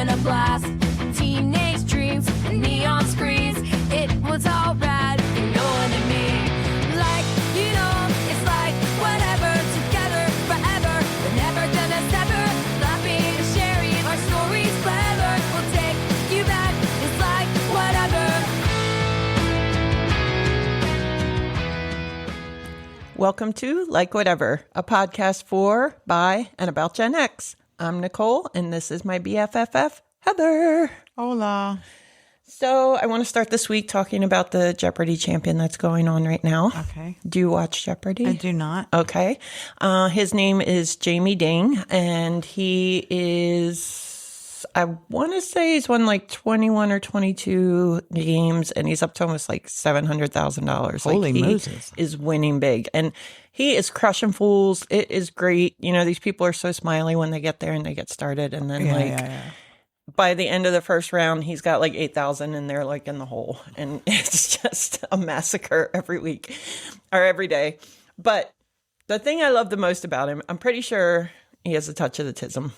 been a blast. Teenage dreams and neon screens. It was all bad, you know what I mean. Like, you know, it's like whatever, together forever. We're never gonna sever. Laughing, sharing our stories clever. We'll take you back. It's like whatever. Welcome to Like Whatever, a podcast for, by, and about Gen X. I'm Nicole, and this is my BFFF, Heather. Hola. So I want to start this week talking about the Jeopardy champion that's going on right now. Okay. Do you watch Jeopardy? I do not. Okay. His name is Jamie Ding, and he is, I want to say he's won like 21 or 22 games, and he's up to almost like $700,000. Holy like, Moses. He is winning big, and he is crushing fools. It is great. You know, these people are so smiley when they get there and they get started, and then by the end of the first round, he's got like 8,000 and they're like in the hole. And it's just a massacre every week or every day. But the thing I love the most about him, I'm pretty sure he has a touch of the tism.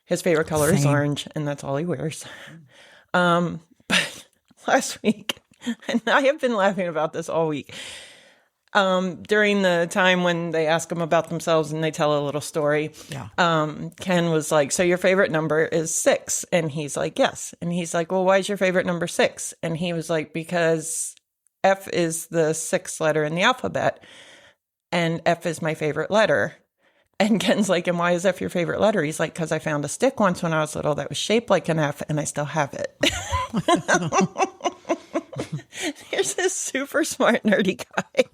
His favorite color is orange, and that's all he wears. But last week, and I have been laughing about this all week, during the time when they ask him about themselves and they tell a little story, Ken was like, so your favorite number is 6? And he's like, yes. And he's like, well, why is your favorite number 6? And he was like, because F is the 6th letter in the alphabet, and F is my favorite letter. And Ken's like, and why is F your favorite letter? He's like, because I found a stick once when I was little that was shaped like an F, and I still have it. Here's this super smart, nerdy guy.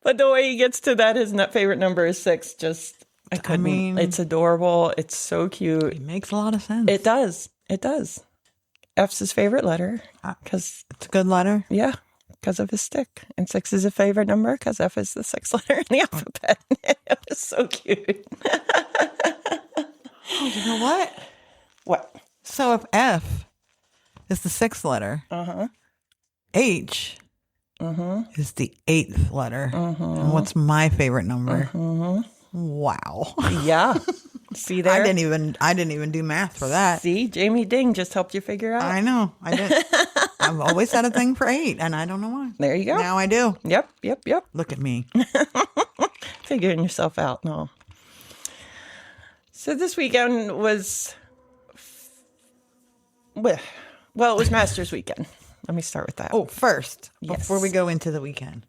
But the way he gets to that, his favorite number is 6. Just, I mean, it's adorable. It's so cute. It makes a lot of sense. It does. It does. F's his favorite letter because it's a good letter. Yeah, because of his stick. And 6 is his favorite number because F is the 6th letter in the alphabet. It was so cute. Oh, you know what? What? So if F is the 6th letter, H is the 8th letter. And what's my favorite number? Wow. Yeah. See there? I didn't even do math for that. See, Jamie Ding just helped you figure out. I know. I did. I've always had a thing for 8, and I don't know why. There you go. Now I do. Yep. Look at me. Figuring yourself out. No. So this weekend was, well, it was Masters weekend. Let me start with that. Oh, first, Yes. before we go into the weekend,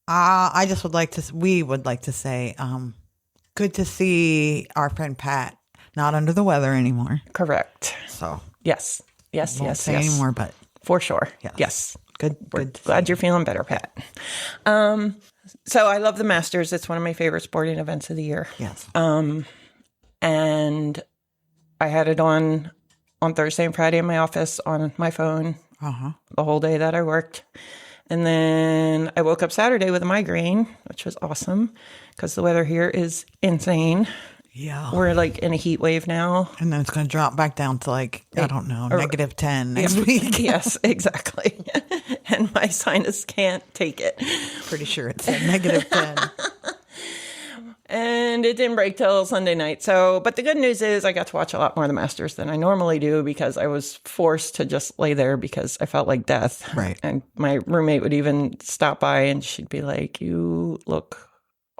I just we would like to say, good to see our friend Pat not under the weather anymore. Correct. So Yes. won't say anymore, but for sure. Yes. Good. Glad you're feeling better, Pat. So I love the Masters. It's one of my favorite sporting events of the year. Yes. And I had it on Thursday and Friday in my office on my phone the whole day that I worked. And then I woke up Saturday with a migraine, which was awesome because the weather here is insane. Yeah. We're like in a heat wave now. And then it's going to drop back down to like, I don't know, -10 next week. Yes, exactly. And my sinus can't take it. Pretty sure it's at -10. And it didn't break till Sunday night. But the good news is I got to watch a lot more of the Masters than I normally do because I was forced to just lay there because I felt like death. Right. And my roommate would even stop by and she'd be like, you look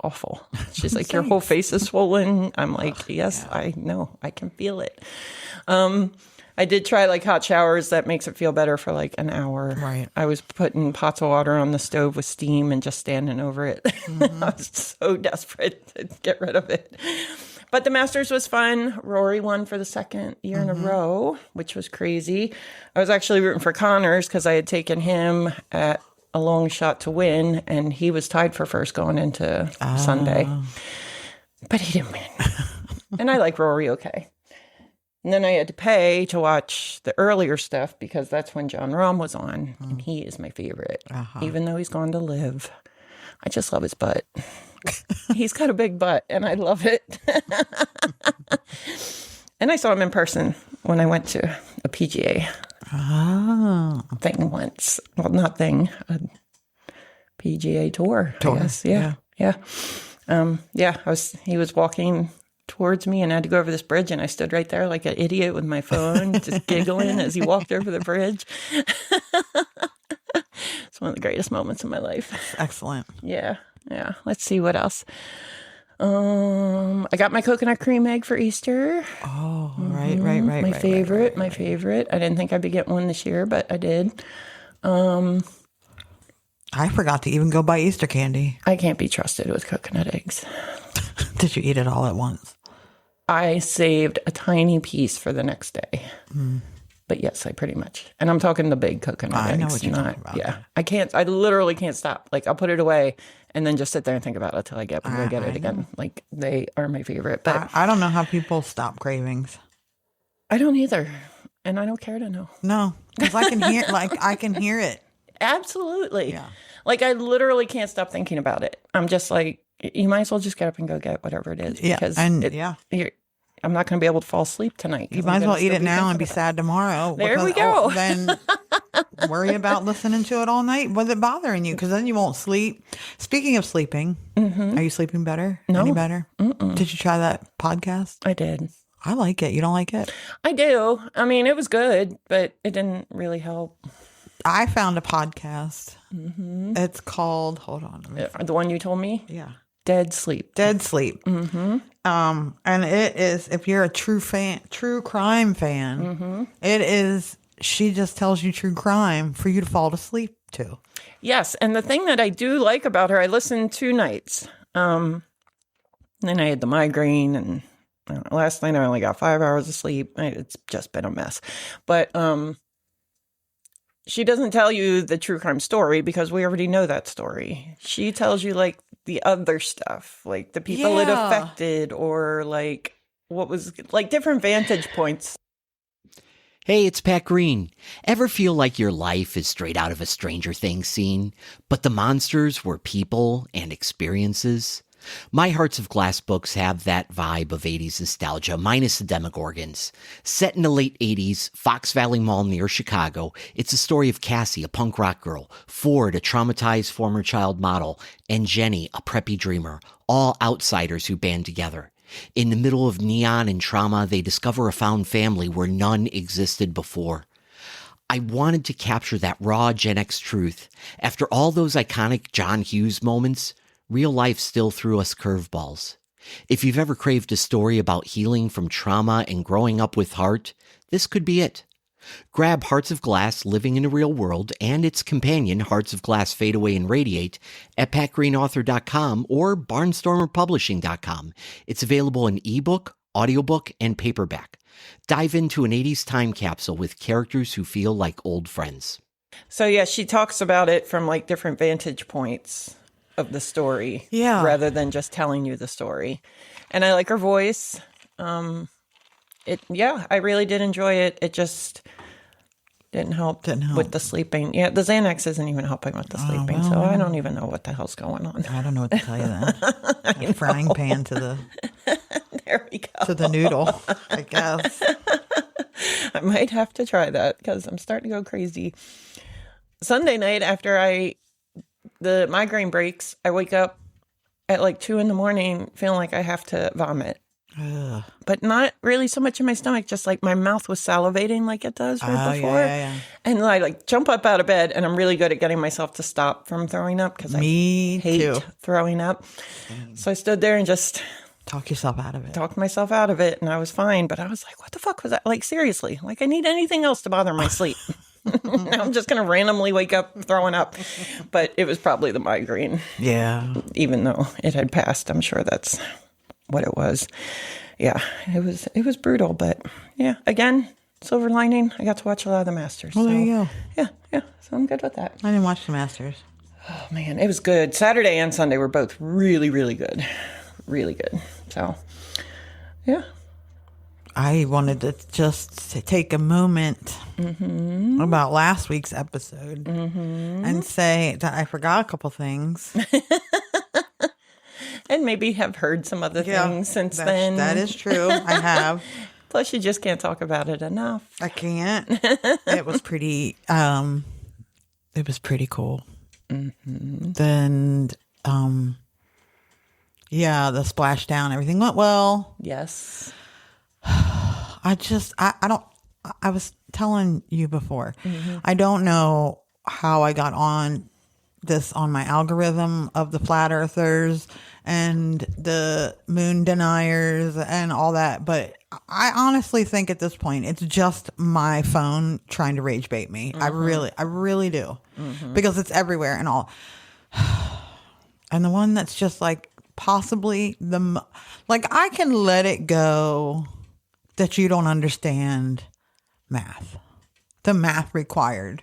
awful. She's like, your whole face is swollen. I'm like, yes, yeah. I know. I can feel it. I did try like hot showers. That makes it feel better for like an hour. Right. I was putting pots of water on the stove with steam and just standing over it. I was so desperate to get rid of it. But the Masters was fun. Rory won for the second year in a row, which was crazy. I was actually rooting for Connors because I had taken him at a long shot to win, and he was tied for first going into Sunday. But he didn't win. And I like Rory okay. And then I had to pay to watch the earlier stuff because that's when John Rahm was on, and he is my favorite, even though he's gone to live. I just love his butt. He's got a big butt, and I love it. And I saw him in person when I went to a PGA thing once. Well, not thing, a PGA tour. I guess. Yeah. He was walking towards me and I had to go over this bridge, and I stood right there like an idiot with my phone, just giggling as he walked over the bridge. It's one of the greatest moments in my life. Excellent. Yeah. Let's see what else. I got my coconut cream egg for Easter. Oh, right. My favorite. I didn't think I'd be getting one this year, but I did. I forgot to even go buy Easter candy. I can't be trusted with coconut eggs. Did you eat it all at once? I saved a tiny piece for the next day. But yes, I pretty much. And I'm talking the big coconut eggs. I know what you're talking about. Yeah. I literally can't stop. Like, I'll put it away and then just sit there and think about it till I go get it again. Like, they are my favorite. But I don't know how people stop cravings. I don't either. And I don't care to know. No, because I can hear it. Absolutely. Yeah. Like, I literally can't stop thinking about it. I'm just like, you might as well just get up and go get whatever it is. Yeah. Because I'm not going to be able to fall asleep tonight. You might as well eat it now and be sad tomorrow. There we go. Then worry about listening to it all night. Was it bothering you? Because then you won't sleep. Speaking of sleeping, are you sleeping better? No. Any better? Did you try that podcast? I did. I like it. You don't like it? I do. I mean, it was good, but it didn't really help. I found a podcast. It's called, hold on. The one you told me? Yeah. Dead Sleep. Dead Sleep. And it is, if you're a true crime fan, it is, she just tells you true crime for you to fall asleep to. Yes. And the thing that I do like about her, I listened 2 nights. Then I had the migraine, and last night I only got 5 hours of sleep. It's just been a mess. But she doesn't tell you the true crime story because we already know that story. She tells you like the other stuff, like the people it affected, or like what was like different vantage points. Hey, it's Pat Green. Ever feel like your life is straight out of a Stranger Things scene, but the monsters were people and experiences? My Hearts of Glass books have that vibe of 80s nostalgia, minus the Demogorgons. Set in the late 80s, Fox Valley Mall near Chicago, it's a story of Cassie, a punk rock girl, Ford, a traumatized former child model, and Jenny, a preppy dreamer, all outsiders who band together. In the middle of neon and trauma, they discover a found family where none existed before. I wanted to capture that raw Gen X truth. After all those iconic John Hughes moments, real life still threw us curveballs. If you've ever craved a story about healing from trauma and growing up with heart, this could be it. Grab Hearts of Glass Living in a Real World and its companion Hearts of Glass Fade Away and Radiate at patgreenauthor.com or barnstormerpublishing.com. It's available in ebook, audiobook, and paperback. Dive into an 80s time capsule with characters who feel like old friends. So yeah, she talks about it from like different vantage points of the story, rather than just telling you the story. And I like her voice. I really did enjoy it. It just didn't help with the sleeping. Yeah, the Xanax isn't even helping with the sleeping, so I don't even know what the hell's going on. I don't know what to tell you then. A frying pan to the there we go. To the noodle, I guess. I might have to try that because I'm starting to go crazy. Sunday night after the migraine breaks, I wake up at like 2 a.m. feeling like I have to vomit. Ugh. But not really so much in my stomach, just like my mouth was salivating like it does right before. Yeah. And I like jump up out of bed, and I'm really good at getting myself to stop from throwing up because I hate throwing up. So I stood there and just talked myself out of it, and I was fine. But I was like, what the fuck was that? Like, seriously, like I need anything else to bother my sleep. Now I'm just going to randomly wake up throwing up. But it was probably the migraine. Yeah. Even though it had passed, I'm sure that's what it was. Yeah, it was brutal. But yeah, again, silver lining, I got to watch a lot of the Masters. Well, there you go. Yeah. So I'm good with that. I didn't watch the Masters. Oh, man, it was good. Saturday and Sunday were both really, really good. Really good. So, yeah. I wanted to just take a moment about last week's episode and say that I forgot a couple things. And maybe have heard some other things since then. That is true. I have. Plus, you just can't talk about it enough. I can't. It was pretty cool. Yeah, the splashdown, everything went well. Yes. I don't, I was telling you before, I don't know how I got on this on my algorithm of the flat earthers and the moon deniers and all that. But I honestly think at this point, it's just my phone trying to rage bait me. I really do, because it's everywhere and all. And the one that's just like possibly like I can let it go that you don't understand math, the math required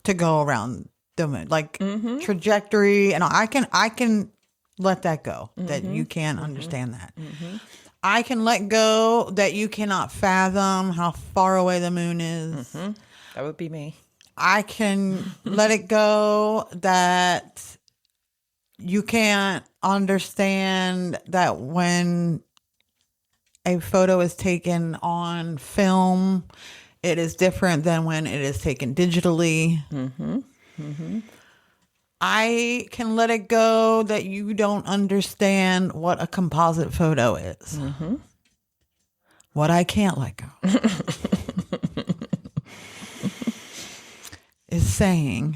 to go around the moon, like trajectory, and I can let that go, that you can't understand that. I can let go that you cannot fathom how far away the moon is. That would be me. I can let it go that you can't understand that when a photo is taken on film, it is different than when it is taken digitally. I can let it go that you don't understand what a composite photo is. What I can't let go is saying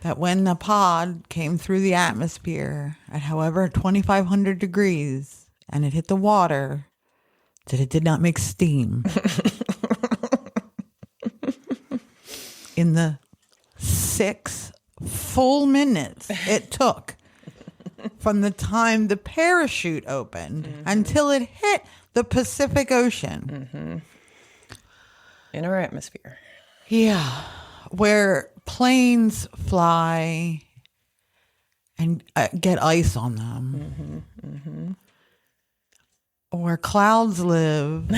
that when the pod came through the atmosphere at however 2,500 degrees and it hit the water, that it did not make steam. In the 6 full minutes it took from the time the parachute opened until it hit the Pacific Ocean. In our atmosphere. Yeah. Where planes fly and get ice on them. Where clouds live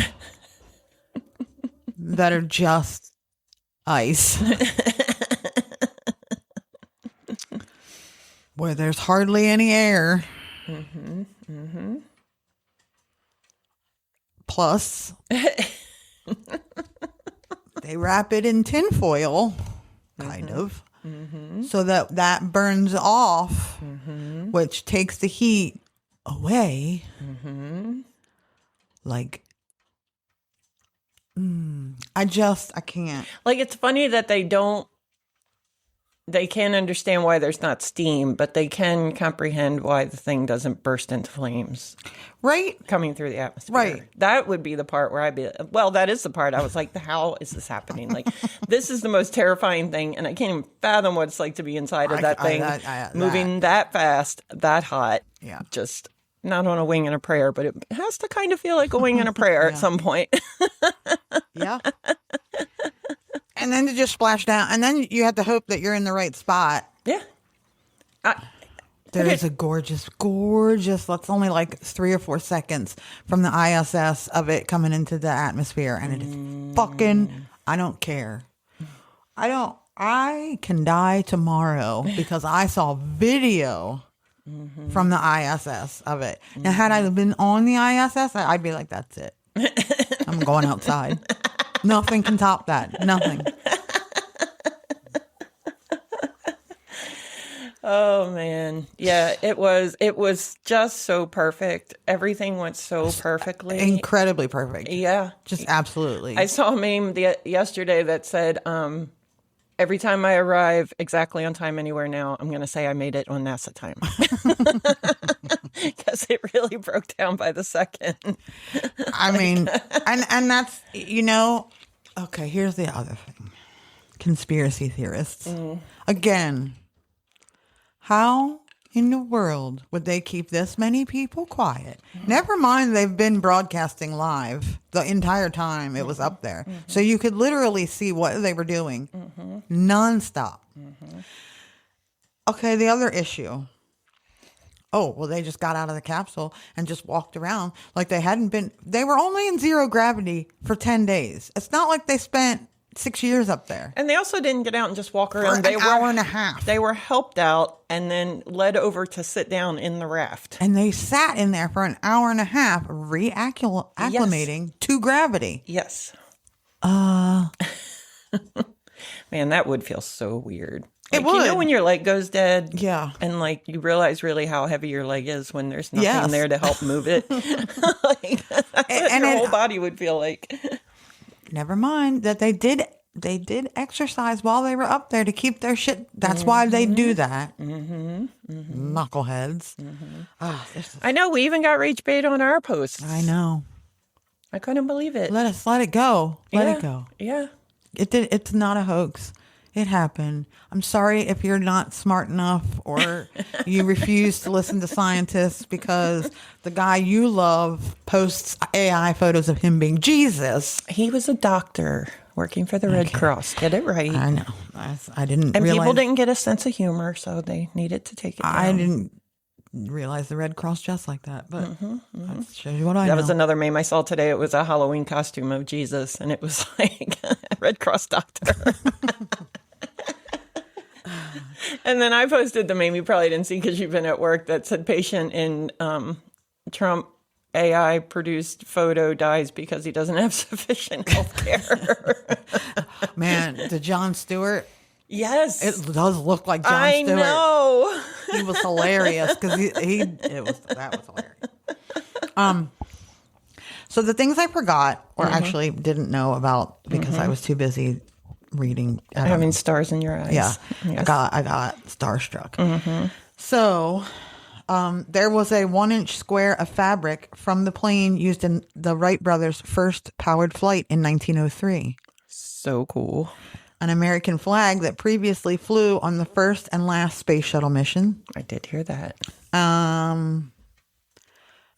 that are just ice. Where there's hardly any air. Plus, they wrap it in tinfoil, kind of, so that burns off, which takes the heat away. Like, I can't. Like, it's funny that they can't understand why there's not steam, but they can comprehend why the thing doesn't burst into flames. Right? Coming through the atmosphere. Right. That would be the part where that is the part I was like, how is this happening? Like, this is the most terrifying thing, and I can't even fathom what it's like to be inside of that thing, moving that fast, that hot. Yeah. Just not on a wing and a prayer, but it has to kind of feel like a wing and a prayer at some point. Yeah. And then to just splash down. And then you have to hope that you're in the right spot. Yeah. There is a gorgeous, that's only like 3 or 4 seconds from the ISS of it coming into the atmosphere. And it is fucking, I don't care. I can die tomorrow because I saw video from the ISS of it. Now, had I been on the ISS, I'd be like, that's it. I'm going outside. Nothing can top that. Nothing. Oh man. Yeah, it was just so perfect. Everything went so perfectly. Incredibly perfect. Yeah. Just absolutely. I saw a meme yesterday that said, every time I arrive exactly on time anywhere now, I'm going to say I made it on NASA time. Because it really broke down by the second. I mean, and that's, okay, here's the other thing. Conspiracy theorists. Again, how in the world would they keep this many people quiet? Never mind, they've been broadcasting live the entire time it was up there. So you could literally see what they were doing nonstop. Okay, the other issue. Oh, well, they just got out of the capsule and just walked around like they were only in zero gravity for 10 days. It's not like they spent 6 years up there. And they also didn't get out and just walk around. For an hour and a half. They were helped out and then led over to sit down in the raft. And they sat in there for an hour and a half acclimating to gravity. Yes. Man, that would feel so weird. It Like, you know would. when your leg goes dead? Yeah. And like you realize really how heavy your leg is when there's nothing Yes. there to help move it. Like, that's what And your it- whole body would feel like. Never mind that they did exercise while they were up there to keep their shit. That's why they do that. Knuckleheads. Ah, I know, we even got rage bait on our posts. I know. I couldn't believe it. Let it go. Let Yeah. it go. Yeah. It's not a hoax. It happened. I'm sorry if you're not smart enough or you refuse to listen to scientists because the guy you love posts AI photos of him being Jesus. He was a doctor working for the Red Cross. Get it right. I know. I didn't And realize. people didn't get a sense of humor, so they needed to take it down. I didn't realize the Red Cross just like that, but that shows you what I That know. was another meme I saw today. It was a Halloween costume of Jesus, and it was like a Red Cross doctor. And then I posted the meme you probably didn't see because you've been at work that said patient in Trump AI produced photo dies because he doesn't have sufficient health care. Man, the Jon Stewart. Yes. It does look like Jon I Stewart. know. He was hilarious because that was hilarious. So the things I forgot or actually didn't know about because I was too busy reading. Having stars in your eyes. Yeah, Yes. I got starstruck. So there was a 1-inch square of fabric from the plane used in the Wright brothers' first powered flight in 1903. So cool. An American flag that previously flew on the first and last space shuttle mission. I did hear that.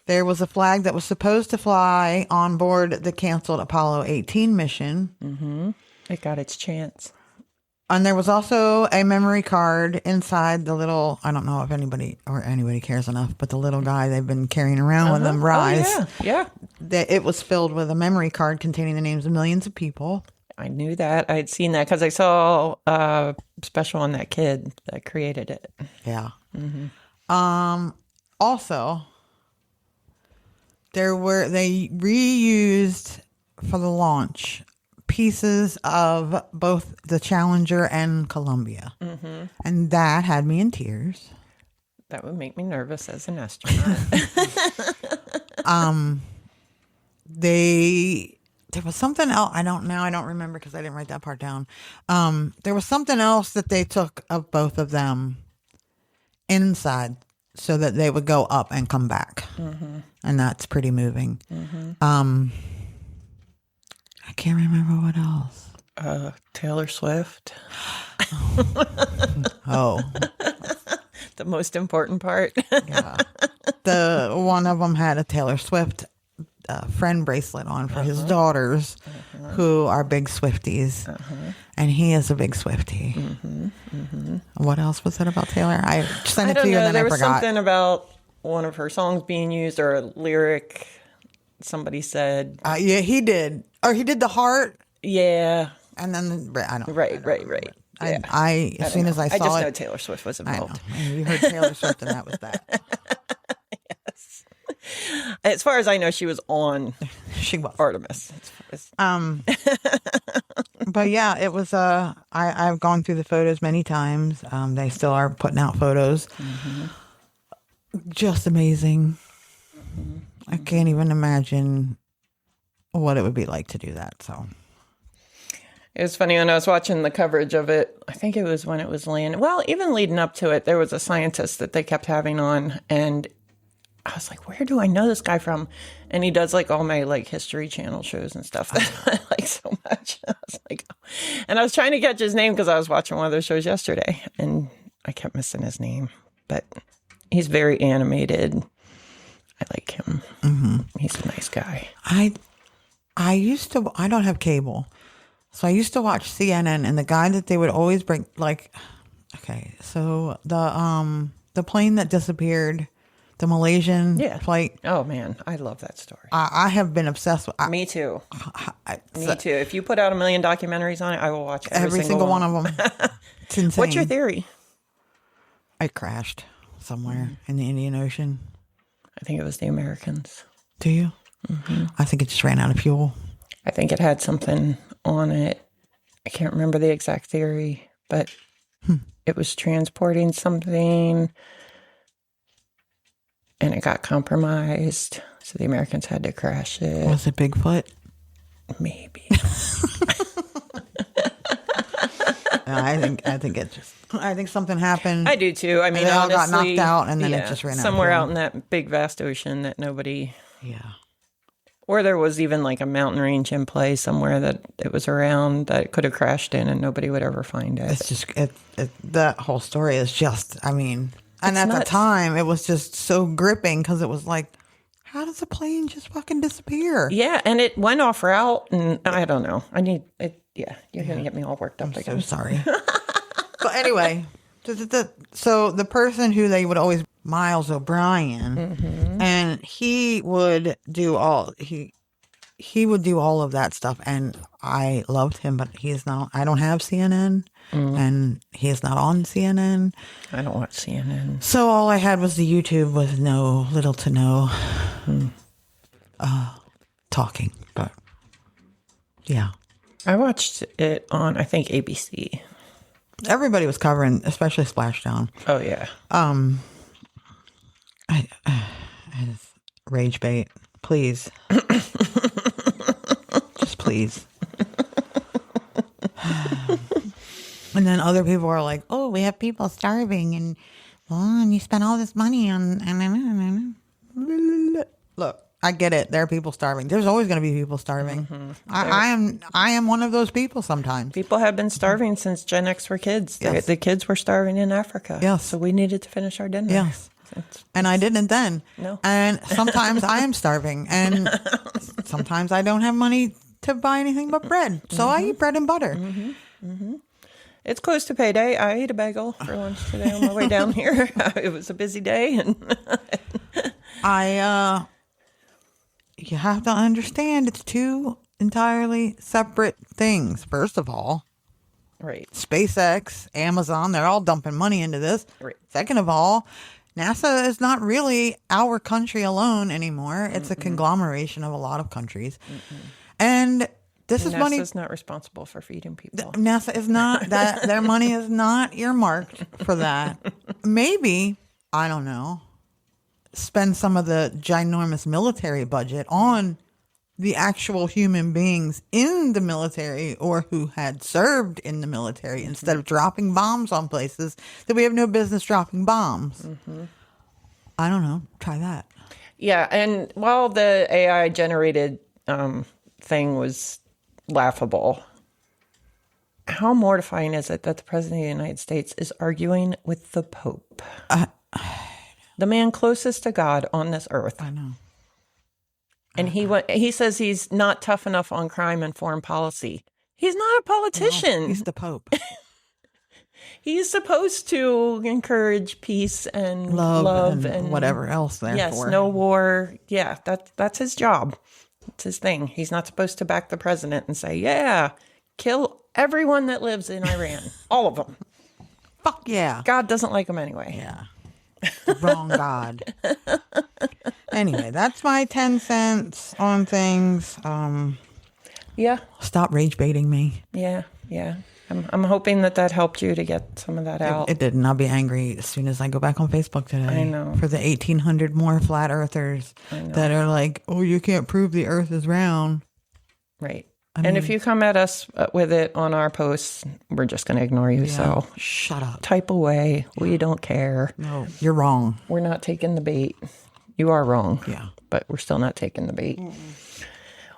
There was a flag that was supposed to fly on board the canceled Apollo 18 mission. It got its chance. And there was also a memory card inside the little, I don't know if anybody cares enough, but the little guy they've been carrying around with them, Rise. Oh, yeah. That it was filled with a memory card containing the names of millions of people. I knew that. I'd seen that because I saw a special on that kid that created it. Yeah. Also, they reused for the launch pieces of both the Challenger and Columbia. And that had me in tears. That would make me nervous as an astronaut. There was something else. I don't remember because I didn't write that part down. There was something else that they took of both of them inside so that they would go up and come back. And that's pretty moving. I can't remember what else. Taylor Swift. Oh, The most important part. yeah. The one of them had a Taylor Swift friend bracelet on for his daughters, who are big Swifties, and he is a big Swiftie. What else was it about Taylor? I sent I it to don't you know. and then There I was forgot. something about one of her songs being used or a lyric. Somebody said, Yeah, he did. Or he did the heart, yeah. and then I don't. Right. Yeah. As soon as I I saw just know it, Taylor Swift was I know. involved. And we heard Taylor Swift, and that was that. As far as I know, she was on She was. Artemis. But yeah, it was. I've gone through the photos many times. They still are putting out photos. Just amazing. I can't even imagine what it would be like to do that. So It was funny when I was watching the coverage of it. I think it was when it was landing. Well, even leading up to it, there was a scientist that they kept having on, and I was like, "Where do I know this guy from?" And he does like all my like History Channel shows and stuff that I like so much. I was like, oh. And I was trying to catch his name because I was watching one of those shows yesterday, and I kept missing his name. But he's very animated. I like him. He's a nice guy. I don't have cable, so I used to watch CNN, and the guy that they would always bring, like, okay, so the plane that disappeared, the Malaysian flight. Oh man, I love that story. I have been obsessed with. Me too. Me too. If you put out 1 million documentaries on it, I will watch every single one of them. It's insane. What's your theory? I crashed somewhere in the Indian Ocean. I think it was the Americans. Do you? I think it just ran out of fuel. I think it had something on it. I can't remember the exact theory, but It was transporting something and it got compromised. So the Americans had to crash it. Was it Bigfoot? Maybe. I think something happened. I do too. I mean, they all got honestly, knocked out and then it just ran out. Somewhere out in that big vast ocean that nobody. Yeah. Or there was even like a mountain range in play somewhere that it was around that it could have crashed in and nobody would ever find it. It's just, that whole story is just, I mean, and It's at the nuts. time it was just so gripping because it was like, how does a plane just fucking disappear? Yeah, and it went off route, and I don't know. I need it. Yeah, you're gonna get me all worked up again. I'm sorry. But anyway, so the person who they would always, Miles O'Brien, and he would do all of that stuff, and I loved him, but he's not. I don't have CNN, and he is not on CNN. I don't watch CNN. So all I had was the YouTube with little to no talking, but yeah. I watched it on, I think, ABC. Everybody was covering, especially Splashdown. Oh, yeah. I just rage bait. Please. Just please. And then other people are like, oh, we have people starving and you spent all this money on. Look, I get it. There are people starving. There's always going to be people starving. I am one of those people sometimes. People have been starving since Gen X were kids. Yes. The kids were starving in Africa. Yes. So we needed to finish our dinner. Yes. And I didn't then. No. And sometimes I am starving. And sometimes I don't have money to buy anything but bread. So I eat bread and butter. It's close to payday. I ate a bagel for lunch today on my way down here. It was a busy day. And you have to understand it's two entirely separate things. First of all, right. SpaceX, Amazon, they're all dumping money into this. Right. Second of all, NASA is not really our country alone anymore. It's a conglomeration of a lot of countries. And this is money. NASA's not responsible for feeding people. NASA is not that. Their money is not earmarked for that. Maybe, I don't know, spend some of the ginormous military budget on the actual human beings in the military or who had served in the military instead of dropping bombs on places that we have no business dropping bombs. I don't know. Try that. Yeah, and while the AI generated thing was laughable, how mortifying is it that the President of the United States is arguing with the Pope? The man closest to God on this earth. I know. And he says he's not tough enough on crime and foreign policy. He's not a politician. No, he's the Pope. He's supposed to encourage peace and love and whatever else there. Yes, no war. Yeah, that's his job. It's his thing. He's not supposed to back the president and say, yeah, kill everyone that lives in Iran. All of them. Fuck yeah. God doesn't like them anyway. Yeah. Wrong God. Anyway, that's my 10 cents on things. Yeah. Stop rage baiting me. Yeah. I'm hoping that helped you to get some of that out. It didn't. I'll be angry as soon as I go back on Facebook today. I know. For the 1,800 more flat earthers that are like, oh, you can't prove the earth is round. Right. And if you come at us with it on our posts, we're just going to ignore you. Yeah, So shut up. Type away. We don't care. No, you're wrong. We're not taking the bait. You are wrong. Yeah. But we're still not taking the bait.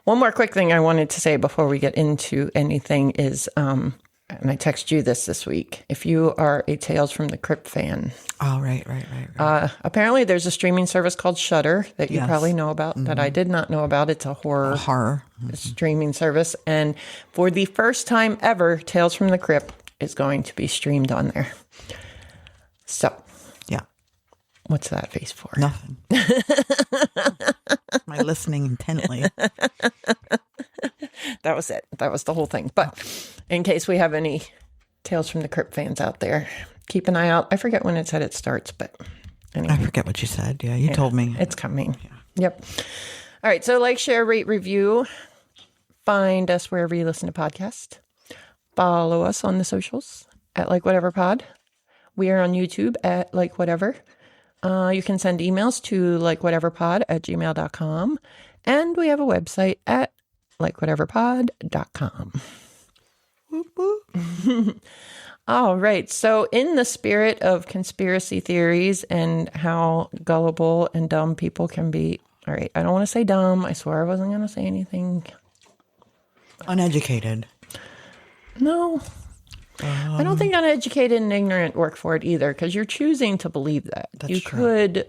One more quick thing I wanted to say before we get into anything is, and I text you this week, if you are a Tales from the Crypt fan. Oh, right. Apparently there's a streaming service called Shudder that you Yes. probably know about that I did not know about. It's a horror streaming service. And for the first time ever, Tales from the Crypt is going to be streamed on there. So. Yeah. What's that face for? Nothing. My listening intently. That was it. That was the whole thing. But in case we have any Tales from the Crypt fans out there, keep an eye out. I forget when it said it starts, but anyway. I forget what you said. Yeah, you told me. It's coming. Yeah. Yep. All right. So like, share, rate, review. Find us wherever you listen to podcasts. Follow us on the socials at Like Whatever Pod. We are on YouTube at Like Whatever. You can send emails to likewhateverpod@gmail.com. And we have a website at likewhateverpod.com. All right. So in the spirit of conspiracy theories and how gullible and dumb people can be. All right. I don't want to say dumb. I swear I wasn't going to say anything. Uneducated. No. I don't think uneducated and ignorant work for it either, because you're choosing to believe that. That's true. Could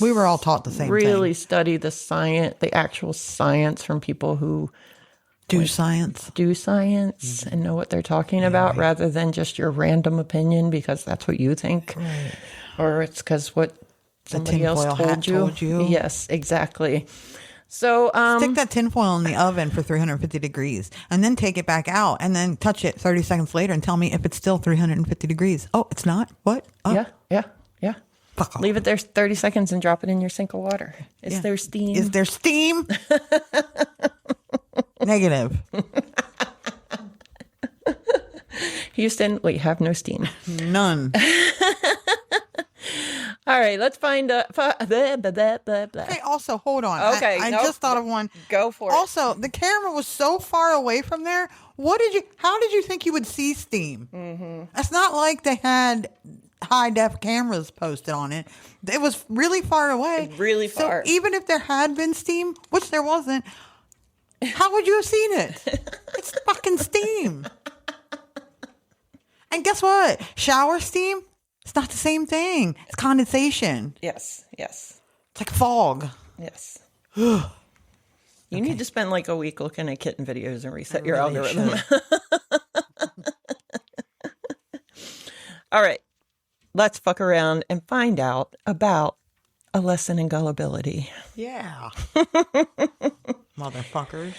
We were all taught the same really thing. study the science, the actual science from people who Do science. do science and know what they're talking about rather than just your random opinion because that's what you think. Right. Or it's because what somebody else tinfoil hat told you. Yes, exactly. So Stick that tinfoil in the oven for 350 degrees and then take it back out and then touch it 30 seconds later and tell me if it's still 350 degrees. Oh, it's not? What? Oh. yeah. Fuck off. Leave it there 30 seconds and drop it in your sink of water. Is there steam? Is there steam? Negative. Houston, we have no steam. None. All right, let's find a... Hey, also, hold on. Okay, I nope. just thought of one. Go for it. Also, the camera was so far away from there. How did you think you would see steam? Mm-hmm. It's not like they had high def cameras posted on it. It was really far away. Really far. So even if there had been steam, which there wasn't, how would you have seen it? It's fucking steam. And guess what? Shower steam, it's not the same thing. It's condensation. Yes. It's like fog. Yes. You need to spend like a week looking at kitten videos and reset your really algorithm. All right. Let's fuck around and find out about a lesson in gullibility. Yeah. Motherfuckers.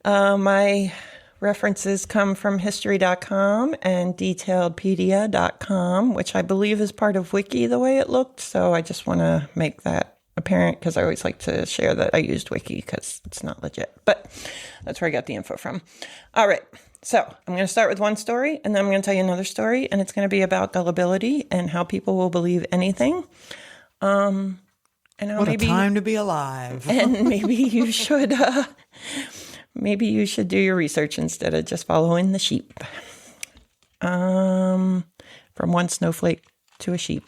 My references come from history.com and detailedpedia.com, which I believe is part of Wiki the way it looked. So I just want to make that apparent because I always like to share that I used Wiki because it's not legit. But that's where I got the info from. All right. So I'm going to start with one story and then I'm going to tell you another story. And it's going to be about gullibility and how people will believe anything. And how What a time to be alive. and maybe you should do your research instead of just following the sheep. From one snowflake to a sheep.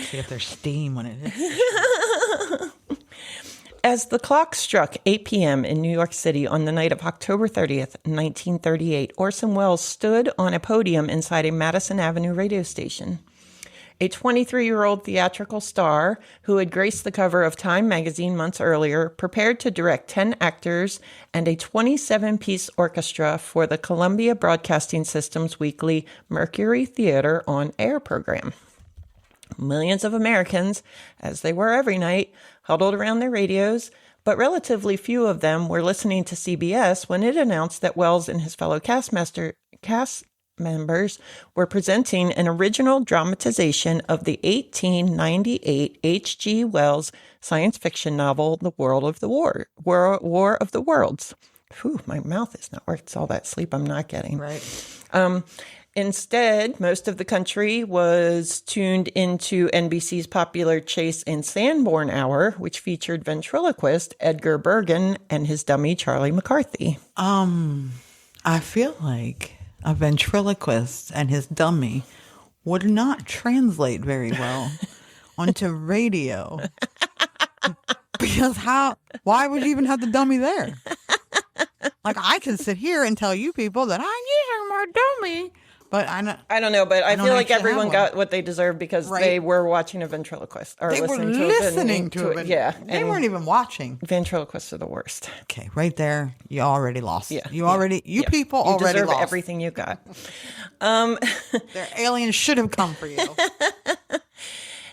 See if there's steam when it hits. As the clock struck 8 p.m. in New York City on the night of October 30th, 1938, Orson Welles stood on a podium inside a Madison Avenue radio station. A 23-year-old theatrical star who had graced the cover of Time magazine months earlier prepared to direct 10 actors and a 27-piece orchestra for the Columbia Broadcasting System's weekly Mercury Theater on Air program. Millions of Americans, as they were every night, huddled around their radios, but relatively few of them were listening to CBS when it announced that Welles and his fellow cast members were presenting an original dramatization of the 1898 H.G. Wells science fiction novel, The War of the Worlds. Whew, my mouth is not working. It's all that sleep I'm not getting. Right. Instead, most of the country was tuned into NBC's popular Chase and Sanborn Hour, which featured ventriloquist Edgar Bergen and his dummy Charlie McCarthy. I feel like a ventriloquist and his dummy would not translate very well onto radio. Because why would you even have the dummy there? Like, I can sit here and tell you people that I'm using my dummy. But I don't know, but I don't feel like actually everyone have got what they deserved because Right. they were watching a ventriloquist or They were listening to it. Yeah. They and weren't even watching. ventriloquists are the worst. Okay, right there, you already lost. Yeah. You people You already deserve lost. everything you got. Their aliens should have come for you.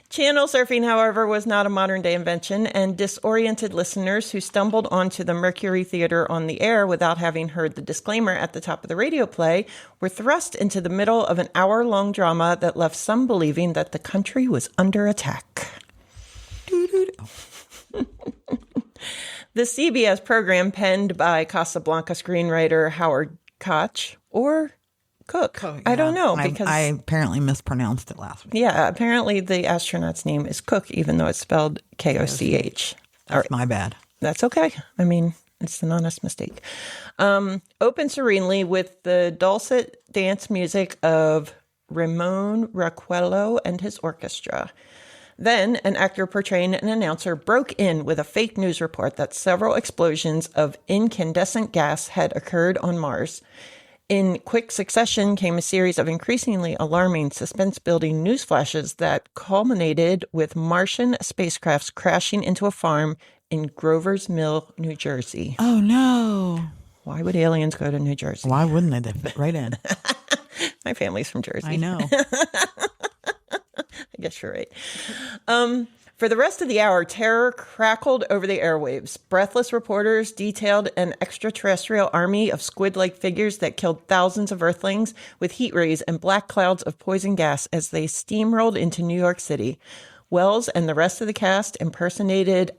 Channel surfing, however, was not a modern day invention, and disoriented listeners who stumbled onto the Mercury Theater on the air without having heard the disclaimer at the top of the radio play were thrust into the middle of an hour-long drama that left some believing that the country was under attack. The CBS program, penned by Casablanca screenwriter Howard Koch, or Cook. I don't know because I apparently mispronounced it last week. Yeah, apparently the astronaut's name is Cook, even though it's spelled Koch. That's my bad. That's okay. I mean, it's an honest mistake. Open serenely with the dulcet dance music of Ramon Raquello and his orchestra. Then, an actor portraying an announcer broke in with a fake news report that several explosions of incandescent gas had occurred on Mars. In quick succession came a series of increasingly alarming, suspense-building news flashes that culminated with Martian spacecrafts crashing into a farm in Grover's Mill, New Jersey. Oh, no. Why would aliens go to New Jersey? Why wouldn't they? They fit right in. My family's from Jersey. I know. I guess you're right. For the rest of the hour, terror crackled over the airwaves. Breathless reporters detailed an extraterrestrial army of squid-like figures that killed thousands of Earthlings with heat rays and black clouds of poison gas as they steamrolled into New York City. Wells and the rest of the cast impersonated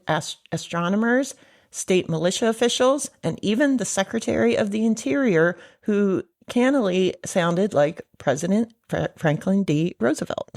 astronomers, state militia officials, and even the Secretary of the Interior, who cannily sounded like President Franklin D. Roosevelt.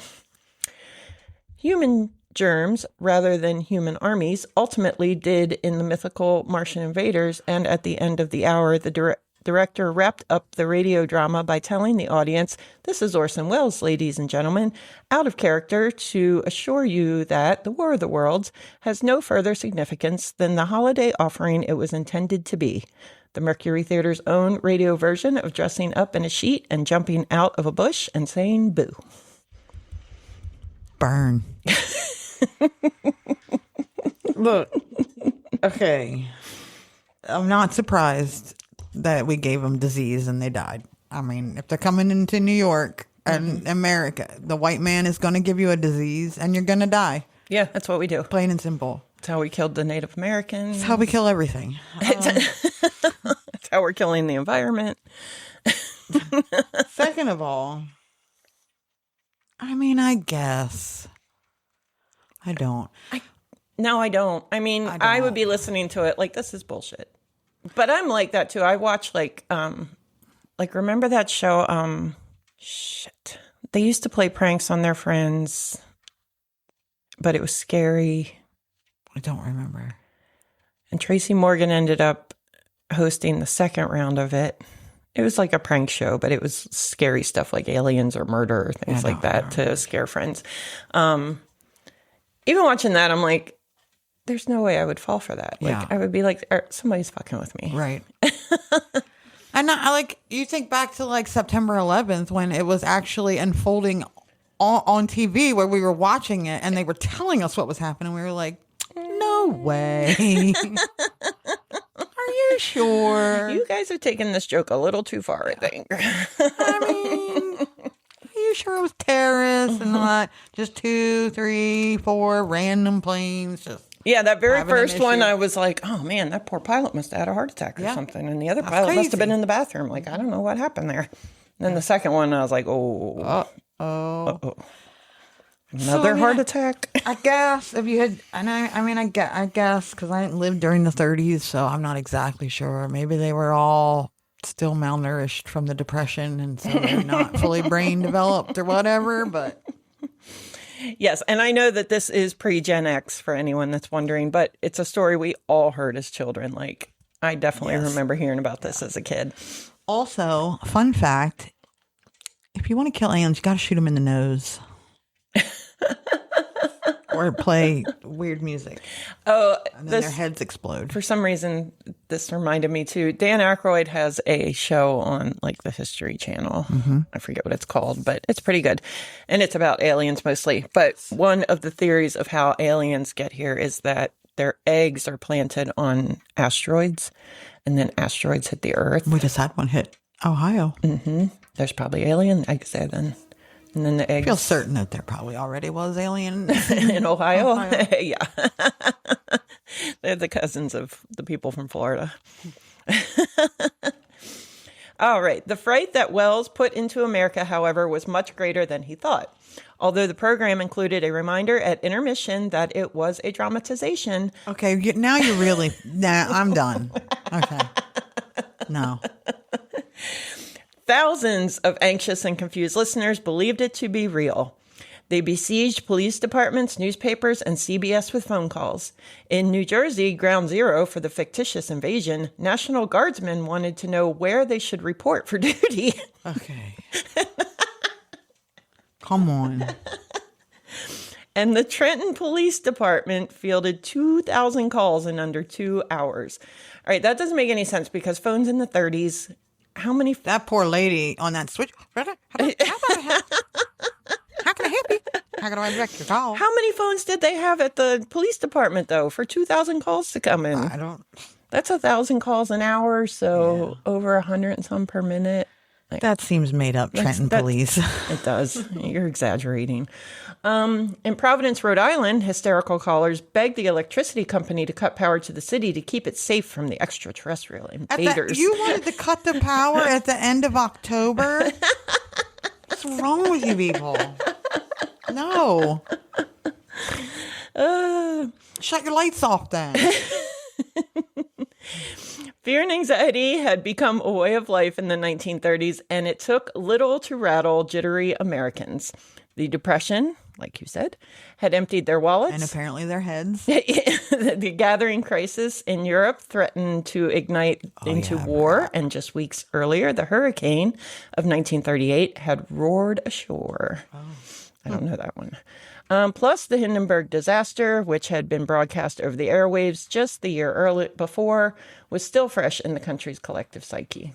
Human germs, rather than human armies, ultimately did in the mythical Martian invaders, and at the end of the hour, the director wrapped up the radio drama by telling the audience, "This is Orson Welles, ladies and gentlemen, out of character to assure you that The War of the Worlds has no further significance than the holiday offering it was intended to be. The Mercury Theater's own radio version of dressing up in a sheet and jumping out of a bush and saying boo." Burn. Look, okay. I'm not surprised that we gave them disease and they died. I mean, if they're coming into New York and America, the white man is going to give you a disease and you're going to die. Yeah, that's what we do. Plain and simple. That's how we killed the Native Americans. That's how we kill everything. That's how we're killing the environment. Second of all, I mean, I guess. I don't. No, I don't. I mean, I would be listening to it like, this is bullshit. But I'm like that too. I watch remember that show? Shit. They used to play pranks on their friends, but it was scary. I don't remember. And Tracy Morgan ended up hosting the second round of it. It was like a prank show, but it was scary stuff like aliens or murder or things like that to scare friends. Even watching that, I'm like, there's no way I would fall for that. Like, I would be like, somebody's fucking with me. Right. And you think back to like September 11th when it was actually unfolding on TV where we were watching it and they were telling us what was happening. We were like, no way. Are you sure? You guys have taken this joke a little too far, I think. I mean, are you sure it was terrorists and not just 2, 3, 4 random planes just Yeah, that very first one, I was like, oh man, that poor pilot must have had a heart attack or something. And the other pilot must have been in the bathroom. Like, I don't know what happened there. And then the second one, I was like, another heart attack? I guess if you had, and I guess because I didn't live during the 30s, so I'm not exactly sure. Maybe they were all still malnourished from the Depression, and so they're not fully brain developed or whatever, but... Yes, and I know that this is pre-Gen X for anyone that's wondering, but it's a story we all heard as children. Like, I definitely remember hearing about this as a kid. Also, fun fact, if you want to kill aliens, you got to shoot them in the nose. Or play weird music. Oh, and then their heads explode. For some reason, this reminded me too. Dan Aykroyd has a show on like the History Channel. Mm-hmm. I forget what it's called, but it's pretty good. And it's about aliens mostly. But one of the theories of how aliens get here is that their eggs are planted on asteroids, and then asteroids hit the Earth. We just had one hit Ohio. Mm-hmm. There's probably alien eggs there then. And then the eggs. I feel certain that there probably already was alien in Ohio. Yeah. They're the cousins of the people from Florida. All right. The fright that Wells put into America, however, was much greater than he thought. Although the program included a reminder at intermission that it was a dramatization. Okay. Now you're really... Nah, I'm done. Okay. No. Thousands of anxious and confused listeners believed it to be real. They besieged police departments, newspapers, and CBS with phone calls. In New Jersey, ground zero for the fictitious invasion, National Guardsmen wanted to know where they should report for duty. Okay. Come on. And the Trenton Police Department fielded 2,000 calls in under 2 hours. All right, that doesn't make any sense because phones in the 30s, how many... That poor lady on that switch. How can I help you? How can I direct your call? How many phones did they have at the police department, though, for 2,000 calls to come in? I don't... That's 1,000 calls an hour, so over 100 and some per minute. That seems made up, Trenton Police. It does. You're exaggerating. In Providence, Rhode Island, hysterical callers begged the electricity company to cut power to the city to keep it safe from the extraterrestrial invaders. You wanted to cut the power at the end of October? What's wrong with you people? No. Shut your lights off then. Fear and anxiety had become a way of life in the 1930s, and it took little to rattle jittery Americans. The Depression, like you said, had emptied their wallets. And apparently their heads. The gathering crisis in Europe threatened to ignite into war, and just weeks earlier, the hurricane of 1938 had roared ashore. I don't know that one. Plus the Hindenburg disaster, which had been broadcast over the airwaves just the year before, was still fresh in the country's collective psyche.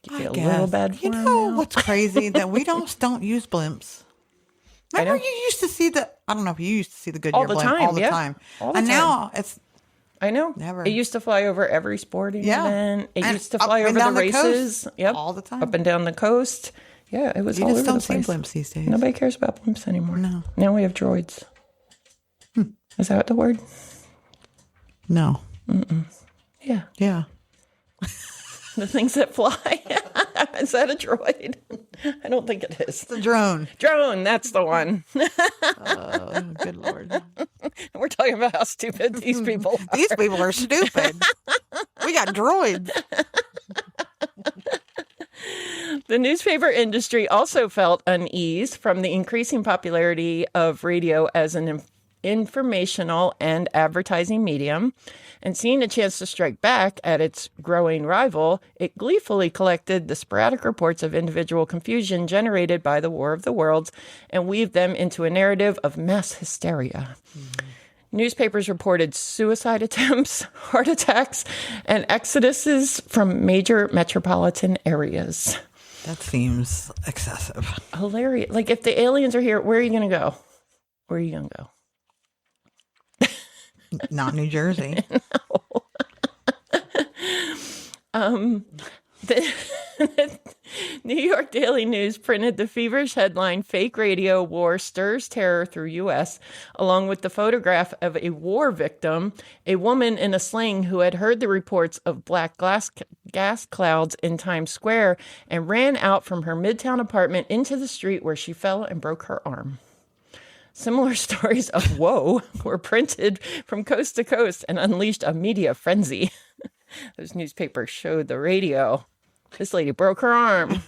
Do you feel a little bad for You him know now? what's crazy? That we don't use blimps. Remember you used to see I don't know if you used to see the Goodyear blimp all the time. All the and time. now it's... I know. Never. It used to fly over every sporting event. It And used to up fly and over the down the races. coast Yep. all the time. Up and down the coast. Yeah, it was You all just over don't the see place. blimps these days. Nobody cares about blimps anymore. No. Now we have droids. Is that the word? No. Yeah. Yeah. The things that fly. Is that a droid? I don't think it is. The drone. Drone, that's the one. Oh, good Lord. We're talking about how stupid these people are. These people are stupid. We got droids. The newspaper industry also felt unease from the increasing popularity of radio as an informational and advertising medium, and seeing a chance to strike back at its growing rival, it gleefully collected the sporadic reports of individual confusion generated by the War of the Worlds and weaved them into a narrative of mass hysteria. Newspapers reported suicide attempts, heart attacks, and exoduses from major metropolitan areas. That seems excessive. Hilarious. Like, if the aliens are here, where are you going to go? Where are you going to go? Not New Jersey. The New York Daily News printed the feverish headline, "Fake Radio War Stirs Terror Through U.S., along with the photograph of a war victim, a woman in a sling who had heard the reports of black gas clouds in Times Square and ran out from her Midtown apartment into the street where she fell and broke her arm. Similar stories of woe were printed from coast to coast and unleashed a media frenzy. Those newspapers showed the radio. This lady broke her arm.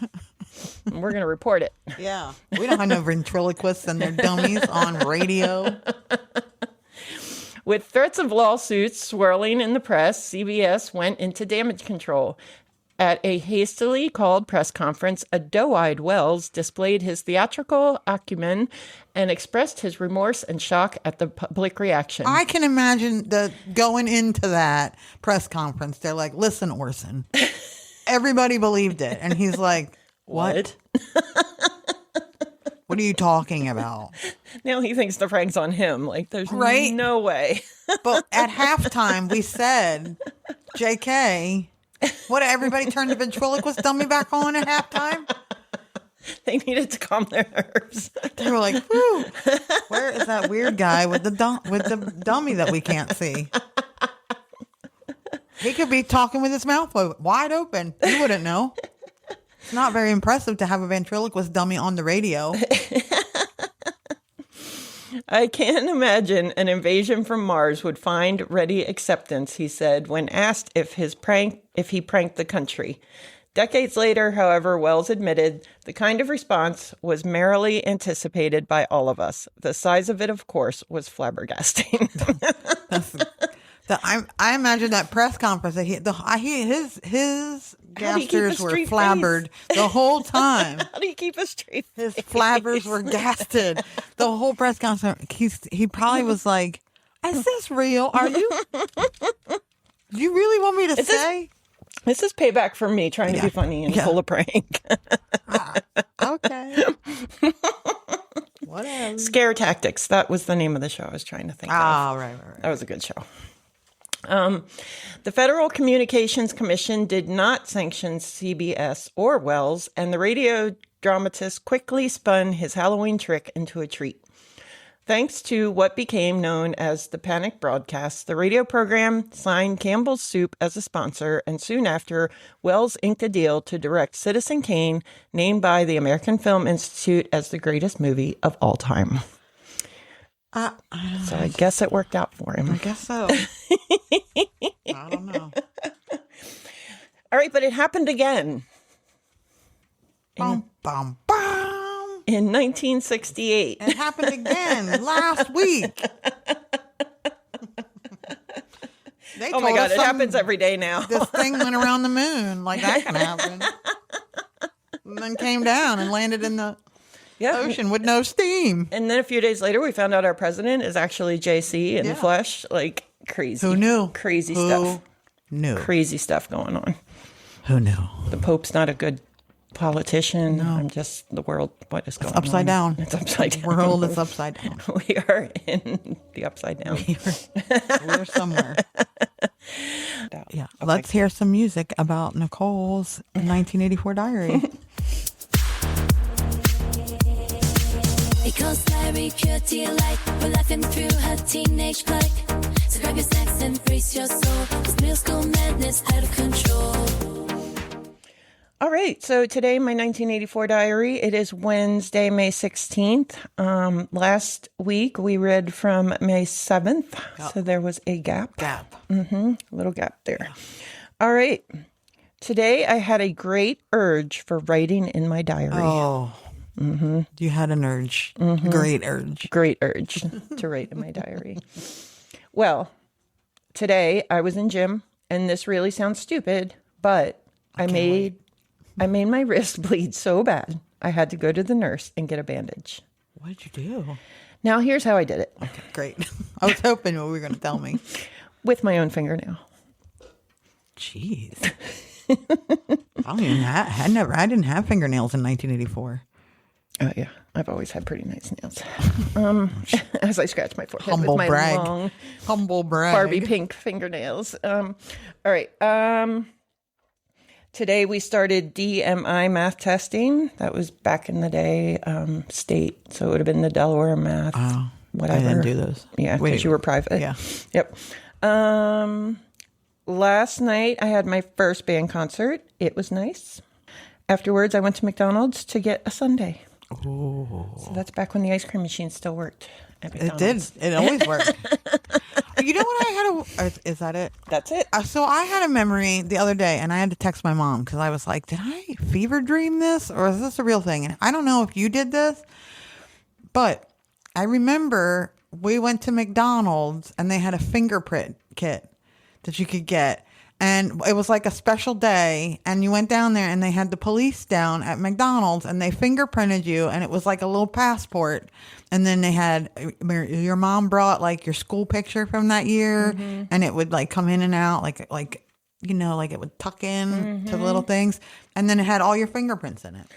And we're going to report it. Yeah. We don't have no ventriloquists and their dummies on radio. With threats of lawsuits swirling in the press, CBS went into damage control. At a hastily called press conference, a doe-eyed Wells displayed his theatrical acumen and expressed his remorse and shock at the public reaction. I can imagine going into that press conference. They're like, "Listen, Orson." Everybody believed it. And he's like, "What? What are you talking about?" Now he thinks the prank's on him. Like, there's Right? no way. But at halftime, we said, JK, what, everybody turned the ventriloquist dummy back on at halftime? They needed to calm their nerves. They were like, "Whew, where is that weird guy with the dummy that we can't see? He could be talking with his mouth wide open. You wouldn't know." It's not very impressive to have a ventriloquist dummy on the radio. I can't imagine an invasion from Mars would find ready acceptance, he said, when asked if he pranked the country. Decades later, however, Wells admitted the kind of response was merrily anticipated by all of us. The size of it, of course, was flabbergasting. I imagine that press conference that his gasters were flabbered the whole time. How do you keep a straight face? His flabbers were gasted the whole press conference. He probably was like, "Is this real? Are you? Do you really want me to say?" This is payback for me trying to be funny and pull a prank. Okay. Whatever. Scare Tactics. That was the name of the show I was trying to think of. Right. That was a good show. The Federal Communications Commission did not sanction CBS or Wells, and the radio dramatist quickly spun his Halloween trick into a treat. Thanks to what became known as the Panic Broadcast, the radio program signed Campbell's Soup as a sponsor, and soon after, Wells inked a deal to direct Citizen Kane, named by the American Film Institute as the greatest movie of all time. So I guess it worked out for him. I guess so. I don't know. All right, but it happened again. Bum, bum, bum. In 1968. It happened again last week. Oh my God, it happens every day now. This thing went around the moon. Like, that can happen. And then came down and landed in the ocean with no steam. And then a few days later, we found out our president is actually JC in the flesh. Like, crazy. Who knew? Crazy stuff. Knew. Crazy stuff going on. Who knew? The Pope's not a good politician. No. I'm just the world. What is going on? Upside down. It's upside down. The world is upside down. We are in the upside down. We're somewhere. Yeah. Okay. Let's hear some music about Nicole's 1984 diary. Because Larry cutie like we're laughing through her teenage plight. So grab your snacks and brace your soul. This middle school madness out of control. All right. So today, my 1984 diary, it is Wednesday, May 16th. Last week, we read from May 7th. Yep. So there was a gap. A little gap there. Yeah. All right. Today, I had a great urge for writing in my diary. Oh. You had an urge. Great urge. Great urge to write in my diary. Well, today I was in gym, and this really sounds stupid, but I made my wrist bleed so bad, I had to go to the nurse and get a bandage. What did you do? Now, here's how I did it. Okay, great. I was hoping you were going to tell me. With my own fingernail. Jeez. I didn't have fingernails in 1984. Oh, yeah. I've always had pretty nice nails. As I scratch my forehead Humble with my brag. long Humble brag. Barbie pink fingernails. All right. Today we started DMI math testing. That was back in the day, state. So it would have been the Delaware math. Whatever. I didn't do those. Yeah, because you were private. Yeah. Yep. Last night I had my first band concert. It was nice. Afterwards, I went to McDonald's to get a sundae. Oh. So that's back when the ice cream machine still worked at McDonald's. It did. It always worked. You know what I had? Is that it? That's it. So I had a memory the other day, and I had to text my mom because I was like, did I fever dream this, or is this a real thing? And I don't know if you did this, but I remember we went to McDonald's, and they had a fingerprint kit that you could get. And it was like a special day, and you went down there, and they had the police down at McDonald's, and they fingerprinted you, and it was like a little passport. And then they had, your mom brought like your school picture from that year, and it would like come in and out, like you know, like it would tuck in to little things, and then it had all your fingerprints in it.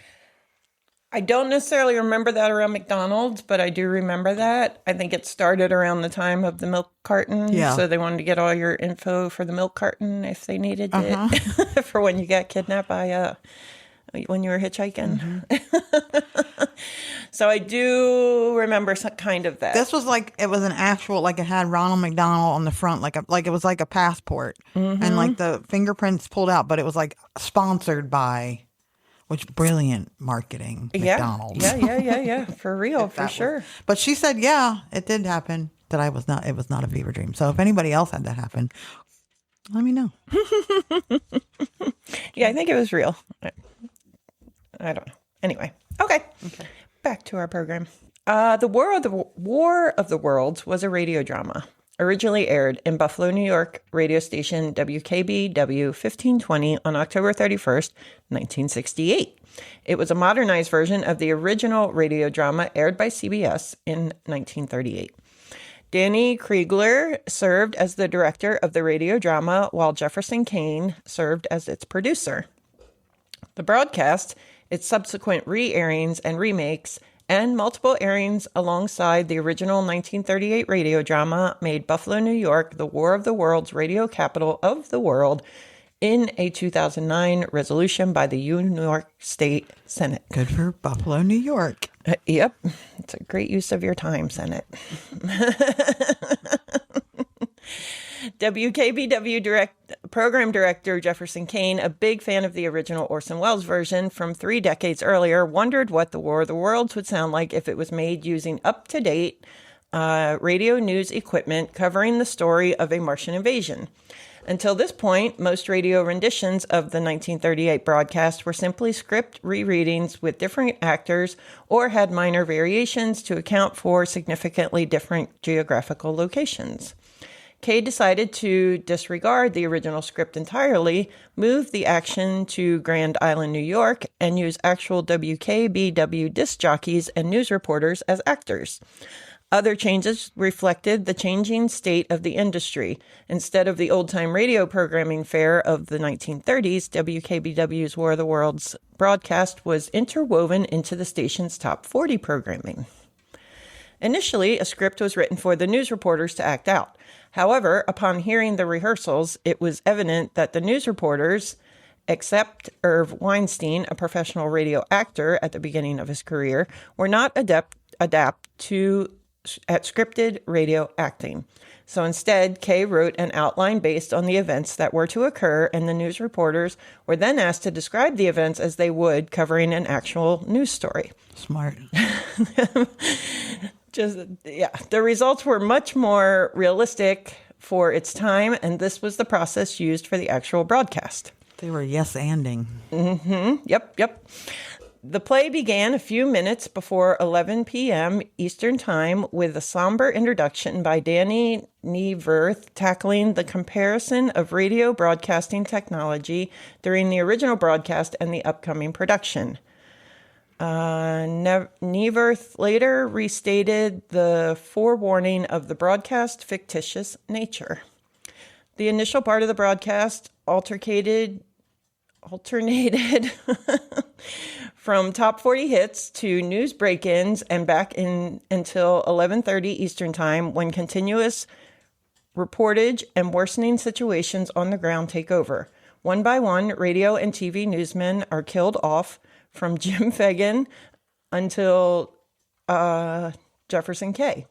I don't necessarily remember that around McDonald's, but I do remember that. I think it started around the time of the milk carton. Yeah. So they wanted to get all your info for the milk carton if they needed it for when you got kidnapped by when you were hitchhiking. So I do remember some kind of that. This was like, it was an actual, like it had Ronald McDonald on the front, like it was like a passport, and like the fingerprints pulled out, but it was like sponsored by. Which brilliant marketing, McDonald's. Yeah. For real, for sure. But she said, yeah, it did happen. That it was not a fever dream. So if anybody else had that happen, Let me know. Yeah, I think it was real. I don't know. Anyway, okay. Back to our program. The War of the Worlds was a radio drama. Originally aired in Buffalo, New York, radio station WKBW 1520 on October 31st, 1968. It was a modernized version of the original radio drama aired by CBS in 1938. Danny Kriegler served as the director of the radio drama, while Jefferson Kane served as its producer. The broadcast, its subsequent re-airings and remakes, and multiple airings alongside the original 1938 radio drama made Buffalo, New York, the War of the Worlds radio capital of the world in a 2009 resolution by the New York State Senate. Good for Buffalo, New York. Yep. It's a great use of your time, Senate. WKBW program director Jefferson Kane, a big fan of the original Orson Welles version from 3 decades earlier, wondered what the War of the Worlds would sound like if it was made using up-to-date radio news equipment covering the story of a Martian invasion. Until this point, most radio renditions of the 1938 broadcast were simply script rereadings with different actors or had minor variations to account for significantly different geographical locations. Kay decided to disregard the original script entirely, move the action to Grand Island, New York, and use actual WKBW disc jockeys and news reporters as actors. Other changes reflected the changing state of the industry. Instead of the old-time radio programming fare of the 1930s, WKBW's War of the Worlds broadcast was interwoven into the station's top 40 programming. Initially, a script was written for the news reporters to act out. However, upon hearing the rehearsals, it was evident that the news reporters, except Irv Weinstein, a professional radio actor at the beginning of his career, were not adept at scripted radio acting. So instead, Kay wrote an outline based on the events that were to occur, and the news reporters were then asked to describe the events as they would, covering an actual news story. Smart. The results were much more realistic for its time, and this was the process used for the actual broadcast. They were yes-anding. Yep. The play began a few minutes before 11 p.m. Eastern Time with a somber introduction by Danny Nieverth tackling the comparison of radio broadcasting technology during the original broadcast and the upcoming production. Nieverth later restated the forewarning of the broadcast's fictitious nature. The initial part of the broadcast alternated from top 40 hits to news break-ins and back in until 11:30 Eastern Time, when continuous reportage and worsening situations on the ground take over. One by one, radio and TV newsmen are killed off, from Jim Fagan until Jefferson Kay.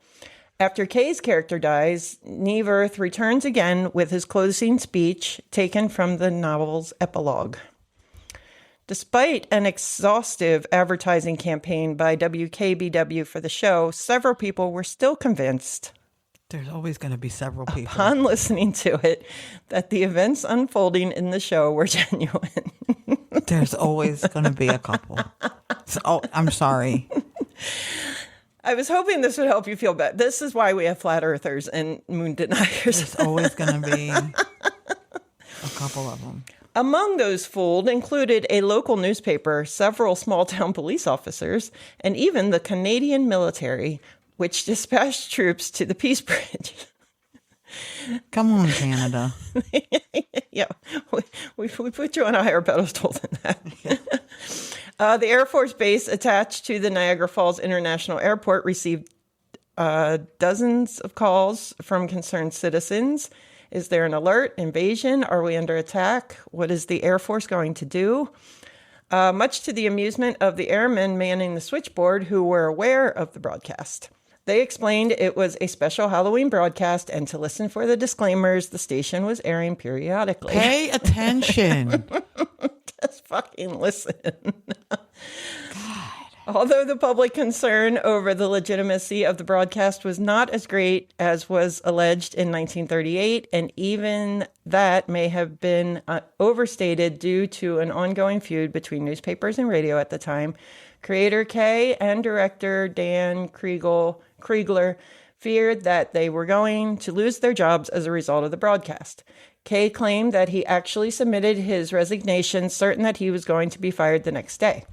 After Kay's character dies, Nieverth returns again with his closing speech taken from the novel's epilogue. Despite an exhaustive advertising campaign by WKBW for the show, several people were still convinced, there's always going to be several people, upon listening to it, that the events unfolding in the show were genuine. There's always going to be a couple. I'm sorry. I was hoping this would help you feel better. This is why we have flat earthers and moon deniers. There's always going to be a couple of them. Among those fooled included a local newspaper, several small-town police officers, and even the Canadian military, which dispatched troops to the Peace Bridge. Come on, Canada. Yeah, we put you on a higher pedestal than that. The Air Force Base attached to the Niagara Falls International Airport received dozens of calls from concerned citizens. Is there an alert? Invasion? Are we under attack? What is the Air Force going to do? Much to the amusement of the airmen manning the switchboard, who were aware of the broadcast. They explained it was a special Halloween broadcast, and to listen for the disclaimers the station was airing periodically. Pay attention. Just fucking listen. God. Although the public concern over the legitimacy of the broadcast was not as great as was alleged in 1938, and even that may have been overstated due to an ongoing feud between newspapers and radio at the time, creator Kay and director Dan Kriegler feared that they were going to lose their jobs as a result of the broadcast. Kay claimed that he actually submitted his resignation, certain that he was going to be fired the next day.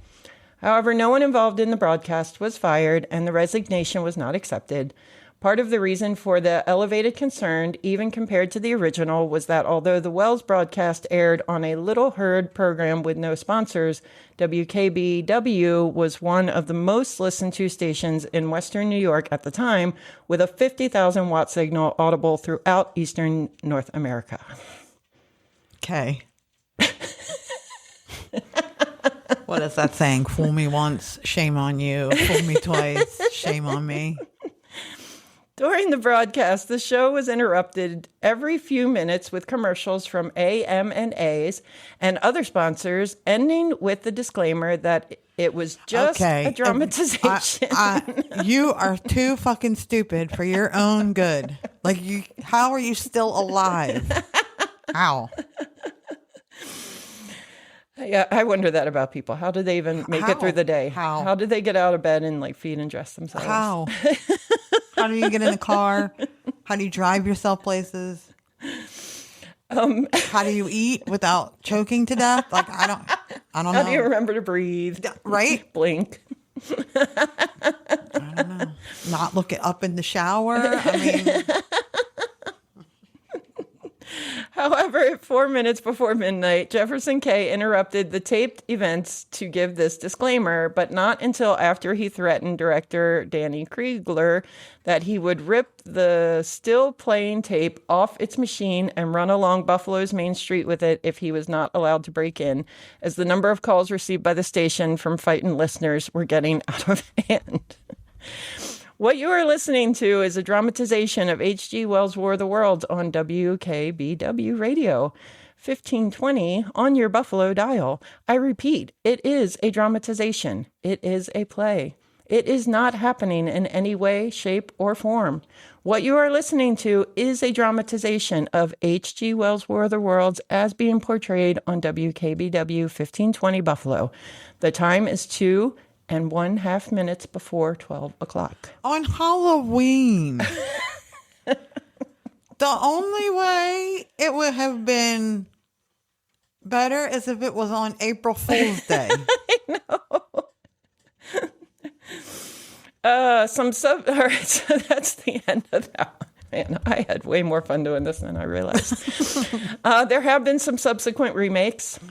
However, no one involved in the broadcast was fired, and the resignation was not accepted. Part of the reason for the elevated concern, even compared to the original, was that although the Wells broadcast aired on a little-heard program with no sponsors, WKBW was one of the most listened-to stations in Western New York at the time, with a 50,000-watt signal audible throughout Eastern North America. Okay. What is that saying? Fool me once, shame on you. Fool me twice, shame on me. During the broadcast, the show was interrupted every few minutes with commercials from AM&As and other sponsors, ending with the disclaimer that it was just a dramatization. You are too fucking stupid for your own good. Like, how are you still alive? How? Yeah, I wonder that about people. How do they even make it through the day? How did they get out of bed and feed and dress themselves? How? How do you get in the car? How do you drive yourself places? How do you eat without choking to death? I don't know. How do you remember to breathe? Right? Blink. I don't know. Not look up in the shower. I mean... However, at 4 minutes before midnight, Jefferson Kay interrupted the taped events to give this disclaimer, but not until after he threatened director Danny Kriegler that he would rip the still playing tape off its machine and run along Buffalo's main street with it if he was not allowed to break in, as the number of calls received by the station from frightened listeners were getting out of hand. What you are listening to is a dramatization of H.G. Wells' War of the Worlds on WKBW Radio, 1520 on your Buffalo dial. I repeat, it is a dramatization. It is a play. It is not happening in any way, shape, or form. What you are listening to is a dramatization of H.G. Wells' War of the Worlds as being portrayed on WKBW 1520 Buffalo. The time is 2.5 minutes before 12 o'clock. On Halloween. The only way it would have been better is if it was on April Fool's Day. I know. All right, so that's the end of that one. Man, I had way more fun doing this than I realized. There have been some subsequent remakes. In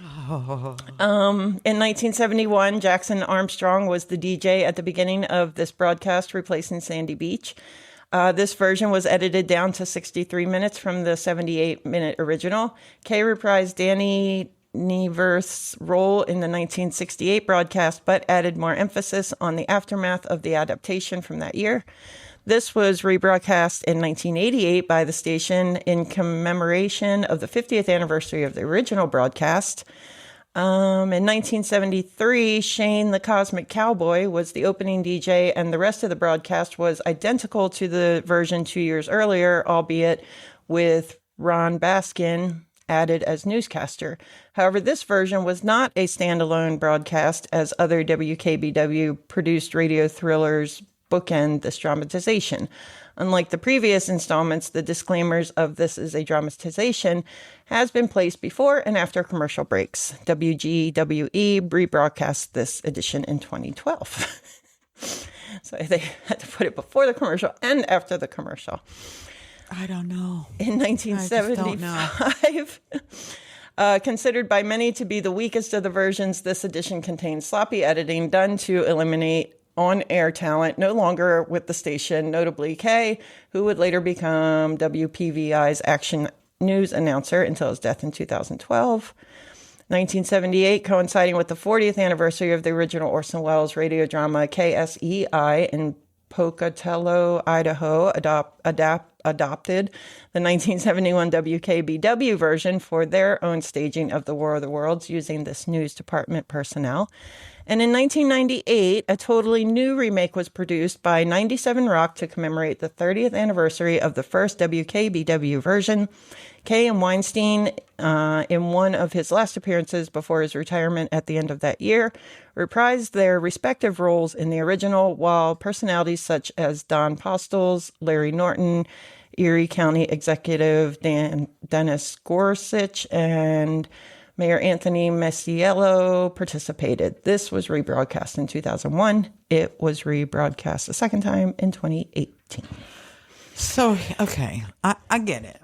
1971, Jackson Armstrong was the DJ at the beginning of this broadcast, replacing Sandy Beach. This version was edited down to 63 minutes from the 78-minute original. Kay reprised Danny Nieverth's role in the 1968 broadcast, but added more emphasis on the aftermath of the adaptation from that year. This was rebroadcast in 1988 by the station in commemoration of the 50th anniversary of the original broadcast. In 1973, Shane the Cosmic Cowboy was the opening DJ, and the rest of the broadcast was identical to the version 2 years earlier, albeit with Ron Baskin added as newscaster. However, this version was not a standalone broadcast, as other WKBW-produced radio thrillers bookend this dramatization. Unlike the previous installments, the disclaimers of "this is a dramatization" has been placed before and after commercial breaks. WGWE rebroadcast this edition in 2012. So they had to put it before the commercial and after the commercial. I don't know. In 1975, considered by many to be the weakest of the versions, this edition contains sloppy editing done to eliminate on-air talent no longer with the station, notably Kay, who would later become WPVI's action news announcer until his death in 2012. 1978, coinciding with the 40th anniversary of the original Orson Welles radio drama KSEI in Pocatello, Idaho, adopted the 1971 WKBW version for their own staging of the War of the Worlds using this news department personnel. And in 1998, a totally new remake was produced by 97 Rock to commemorate the 30th anniversary of the first WKBW version. Kay and Weinstein, in one of his last appearances before his retirement at the end of that year, reprised their respective roles in the original, while personalities such as Don Postles, Larry Norton, Erie County Executive Dennis Gorsuch, and Mayor Anthony Masiello participated. This was rebroadcast in 2001. It was rebroadcast a second time in 2018. So, okay, I get it.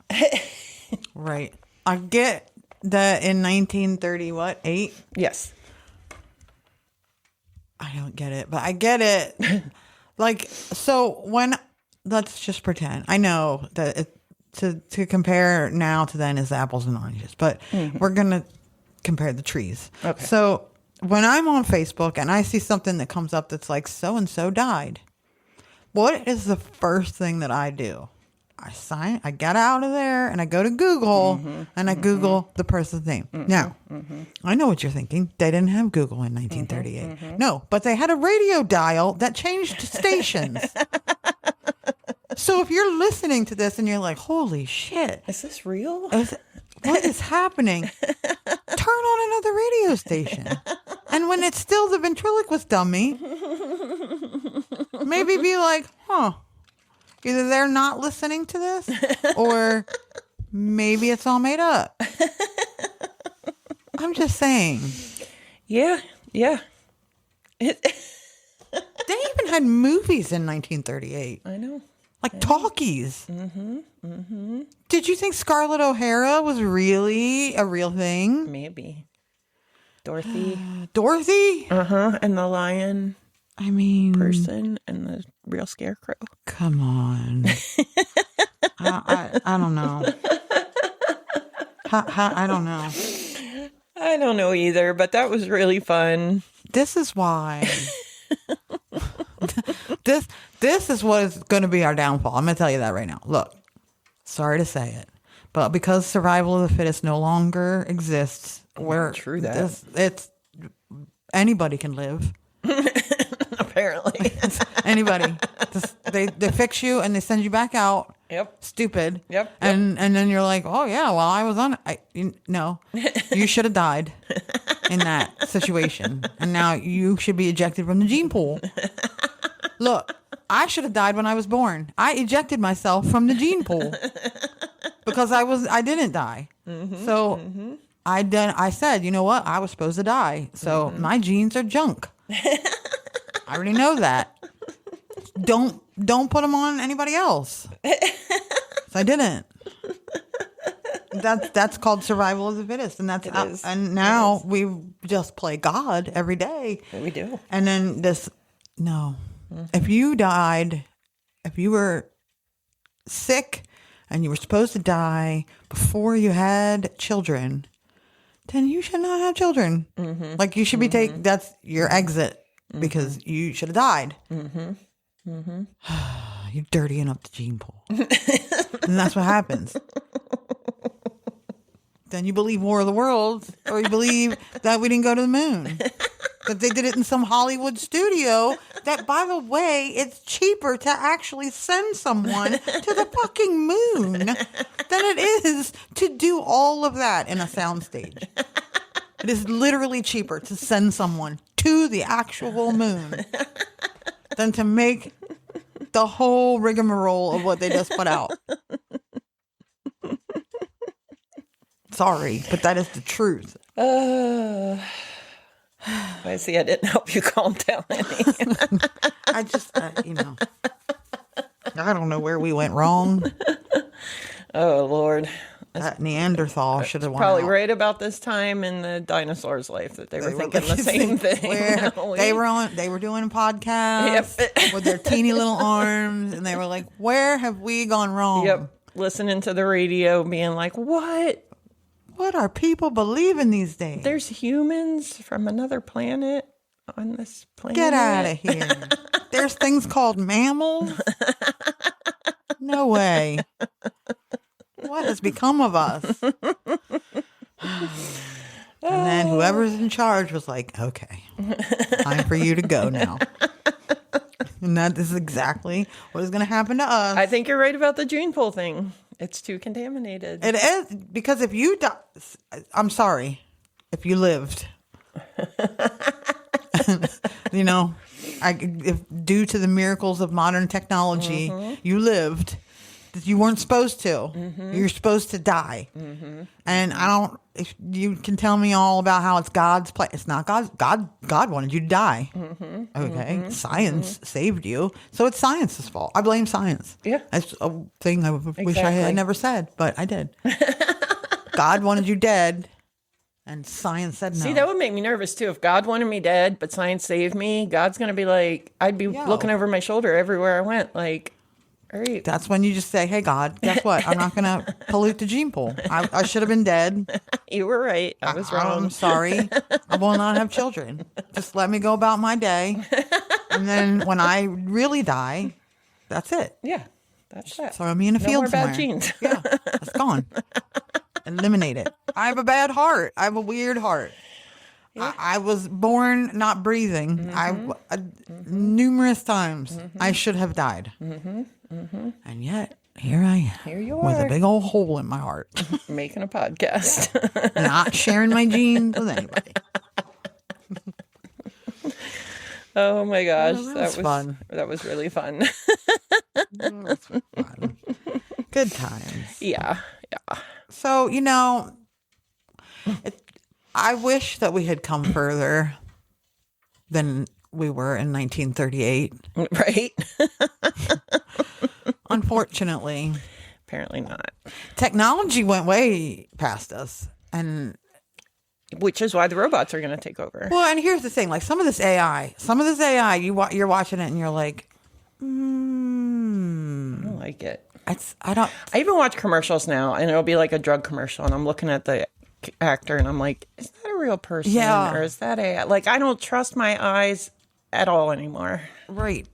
Right. I get that in 1930, what, 8? Yes. I don't get it, but I get it. Like, so when, let's just pretend. I know that to compare now to then is apples and oranges, but we're going to compare the trees. Okay. So when I'm on Facebook and I see something that comes up that's like so-and-so died, what is the first thing that I do? I get out of there and I go to Google and I Google the person's name. Now, I know what you're thinking. They didn't have Google in 1938. No, but they had a radio dial that changed stations. So if you're listening to this and you're like, holy shit. Is this real? What is happening? Turn on another radio station. And when it's still the ventriloquist dummy, maybe be like, huh. Either they're not listening to this or maybe it's all made up. I'm just saying. Yeah. They even had movies in 1938. I know. Like talkies. Did you think Scarlett O'Hara was really a real thing? Maybe. Dorothy. Dorothy? And the lion I mean, person and the real scarecrow. Come on. I don't know. I don't know. I don't know either, but that was really fun. This is why. This is what is going to be our downfall. I'm going to tell you that right now. Look, sorry to say it, but because survival of the fittest no longer exists, True that. It's anybody can live. Apparently. Anybody. They fix you and they send you back out. Yep. Stupid. Yep. And then you're like, oh yeah, well I was on. No, you should have died in that situation, and now you should be ejected from the gene pool. Look, I should have died when I was born. I ejected myself from the gene pool because I didn't die. So I said, you know what? I was supposed to die. So my genes are junk. I already know that. Don't put them on anybody else. So I didn't. That's called survival of the fittest, and and now we just play God every day. We do. And then if you died, if you were sick and you were supposed to die before you had children, then you should not have children. Like you should be that's your exit because you should have died. You're dirtying up the gene pool. And that's what happens. Then you believe War of the Worlds, or you believe that we didn't go to the moon. That they did it in some Hollywood studio. That, by the way, it's cheaper to actually send someone to the fucking moon than it is to do all of that in a soundstage. It is literally cheaper to send someone to the actual moon than to make the whole rigmarole of what they just put out. Sorry, but that is the truth. I see I didn't help you calm down any. I just, I don't know where we went wrong. Oh, Lord. That Neanderthal should have won Probably out. right about this time in the dinosaur's life that they were thinking the same thing. They were doing podcasts with their teeny little arms, and they were like, where have we gone wrong? Yep. Listening to the radio, being like, what? What are people believing these days? There's humans from another planet on this planet? Get out of here. There's things called mammals. No way. What has become of us? And then whoever's in charge was like, okay, time for you to go now. And that is exactly what is going to happen to us. I think you're right about the gene pool thing. It's too contaminated. It is, because if you die, I'm sorry, if you lived, you know, if due to the miracles of modern technology, you lived, you weren't supposed to. You're supposed to die. And I don't, if you can tell me all about how it's God's plan. It's not God's. God wanted you to die. Okay. Science saved you. So it's science's fault. I blame science. Yeah. That's a thing I wish I had Exactly. never said, but I did. God wanted you dead. And science said no. See, that would make me nervous too. If God wanted me dead, but science saved me, God's going to be like, I'd be looking over my shoulder everywhere I went. Like, all right. That's when you just say, hey, God, guess what? I'm not going to pollute the gene pool. I should have been dead. You were right. I was wrong. I'm sorry. I will not have children. Just let me go about my day. And then when I really die, that's it. Yeah, that's that. Throw me in a No field more somewhere. bad genes. Yeah, it's gone. Eliminate it. I have a bad heart. I have a weird heart. I was born not breathing. Numerous times I should have died. And yet, here I am. Here you with are. a big old hole in my heart. Making a podcast. Not sharing my genes with anybody. Oh my gosh. Well, that was fun. That was really fun. Fun. Good times. Yeah. So, you know, I wish that we had come further than we were in 1938. Right? Unfortunately. Apparently not. Technology went way past us. And Which is why the robots are going to take over. well, and here's the thing, like some of this AI, you're watching it and you're like, I don't like it. I I even watch commercials now, and it'll be like a drug commercial, and I'm looking at the actor, and I'm like, is that a real person? Yeah. Or is that like, I don't trust my eyes at all anymore. right.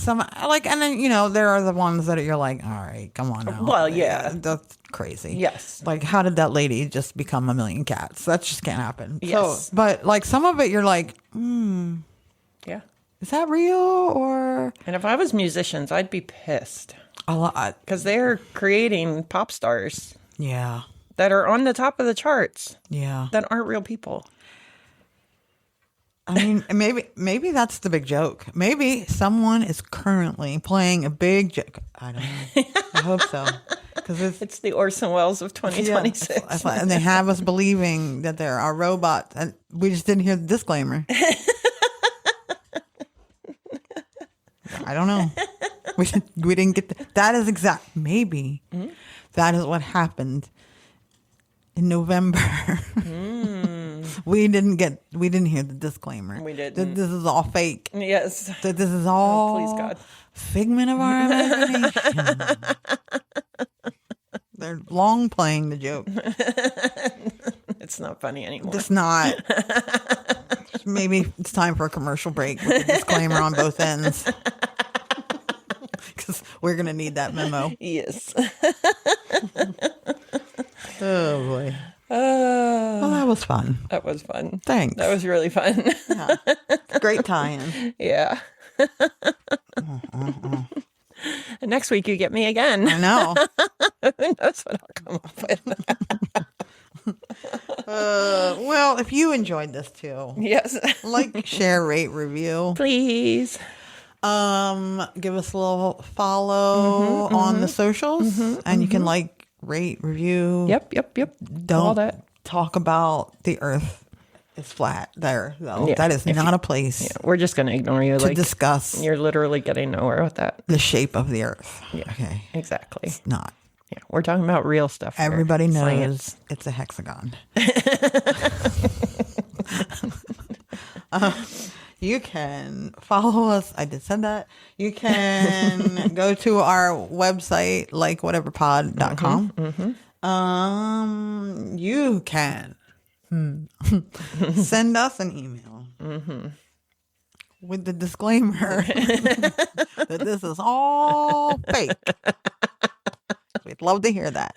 And then, you know, there are the ones that you're like, all right, come on now. Well, yeah. That's crazy. Yes. Like, how did that lady just become a million cats? That just can't happen. Yes. So, but like some of it, you're like, Yeah. is that real or And if I was musicians, I'd be pissed. a lot? Because they're creating pop stars Yeah. that are on the top of the charts Yeah. that aren't real people. I mean, maybe that's the big joke. Maybe someone is currently playing a big joke. I don't know. I hope so. Because It's the Orson Welles of 2026. and they have us believing that there are robots, and we just didn't hear the disclaimer. I don't know. We didn't get that is exact. Maybe that is what happened in November. We didn't hear the disclaimer. We didn't. That this is all fake. Yes. That this is all please, God. figment of our imagination. They're long playing the joke. It's not funny anymore. It's not. Maybe it's time for a commercial break with a disclaimer on both ends. Because we're going to need that memo. Yes. Oh, boy. Well, that was fun. That was fun. Thanks. That was really fun. Yeah. Great tie-in. Yeah. And next week you get me again. I know. Who knows what I'll come up with? Well, if you enjoyed this too, Yes. like, share, rate, review. Please. Give us a little follow on the socials, and you can like, rate, review. Yep. All Don't that. talk about the earth is flat there, though. Yeah, That is not a place We're just going to ignore you. to discuss You're literally getting nowhere with that. the shape of the earth. Yeah. Okay. Exactly. Not. Yeah. We're talking about real stuff here. Everybody knows Science. it's a hexagon. You can follow us. I did said that. You can go to our website, likewhateverpod.com. You can send us an email with the disclaimer that this is all fake. love to hear that.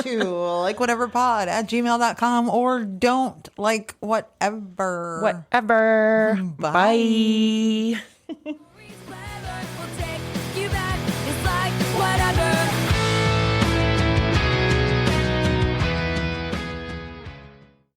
To likewhateverpod@gmail.com or don't like whatever. Whatever. Bye. Bye. We'll take you back. It's like whatever.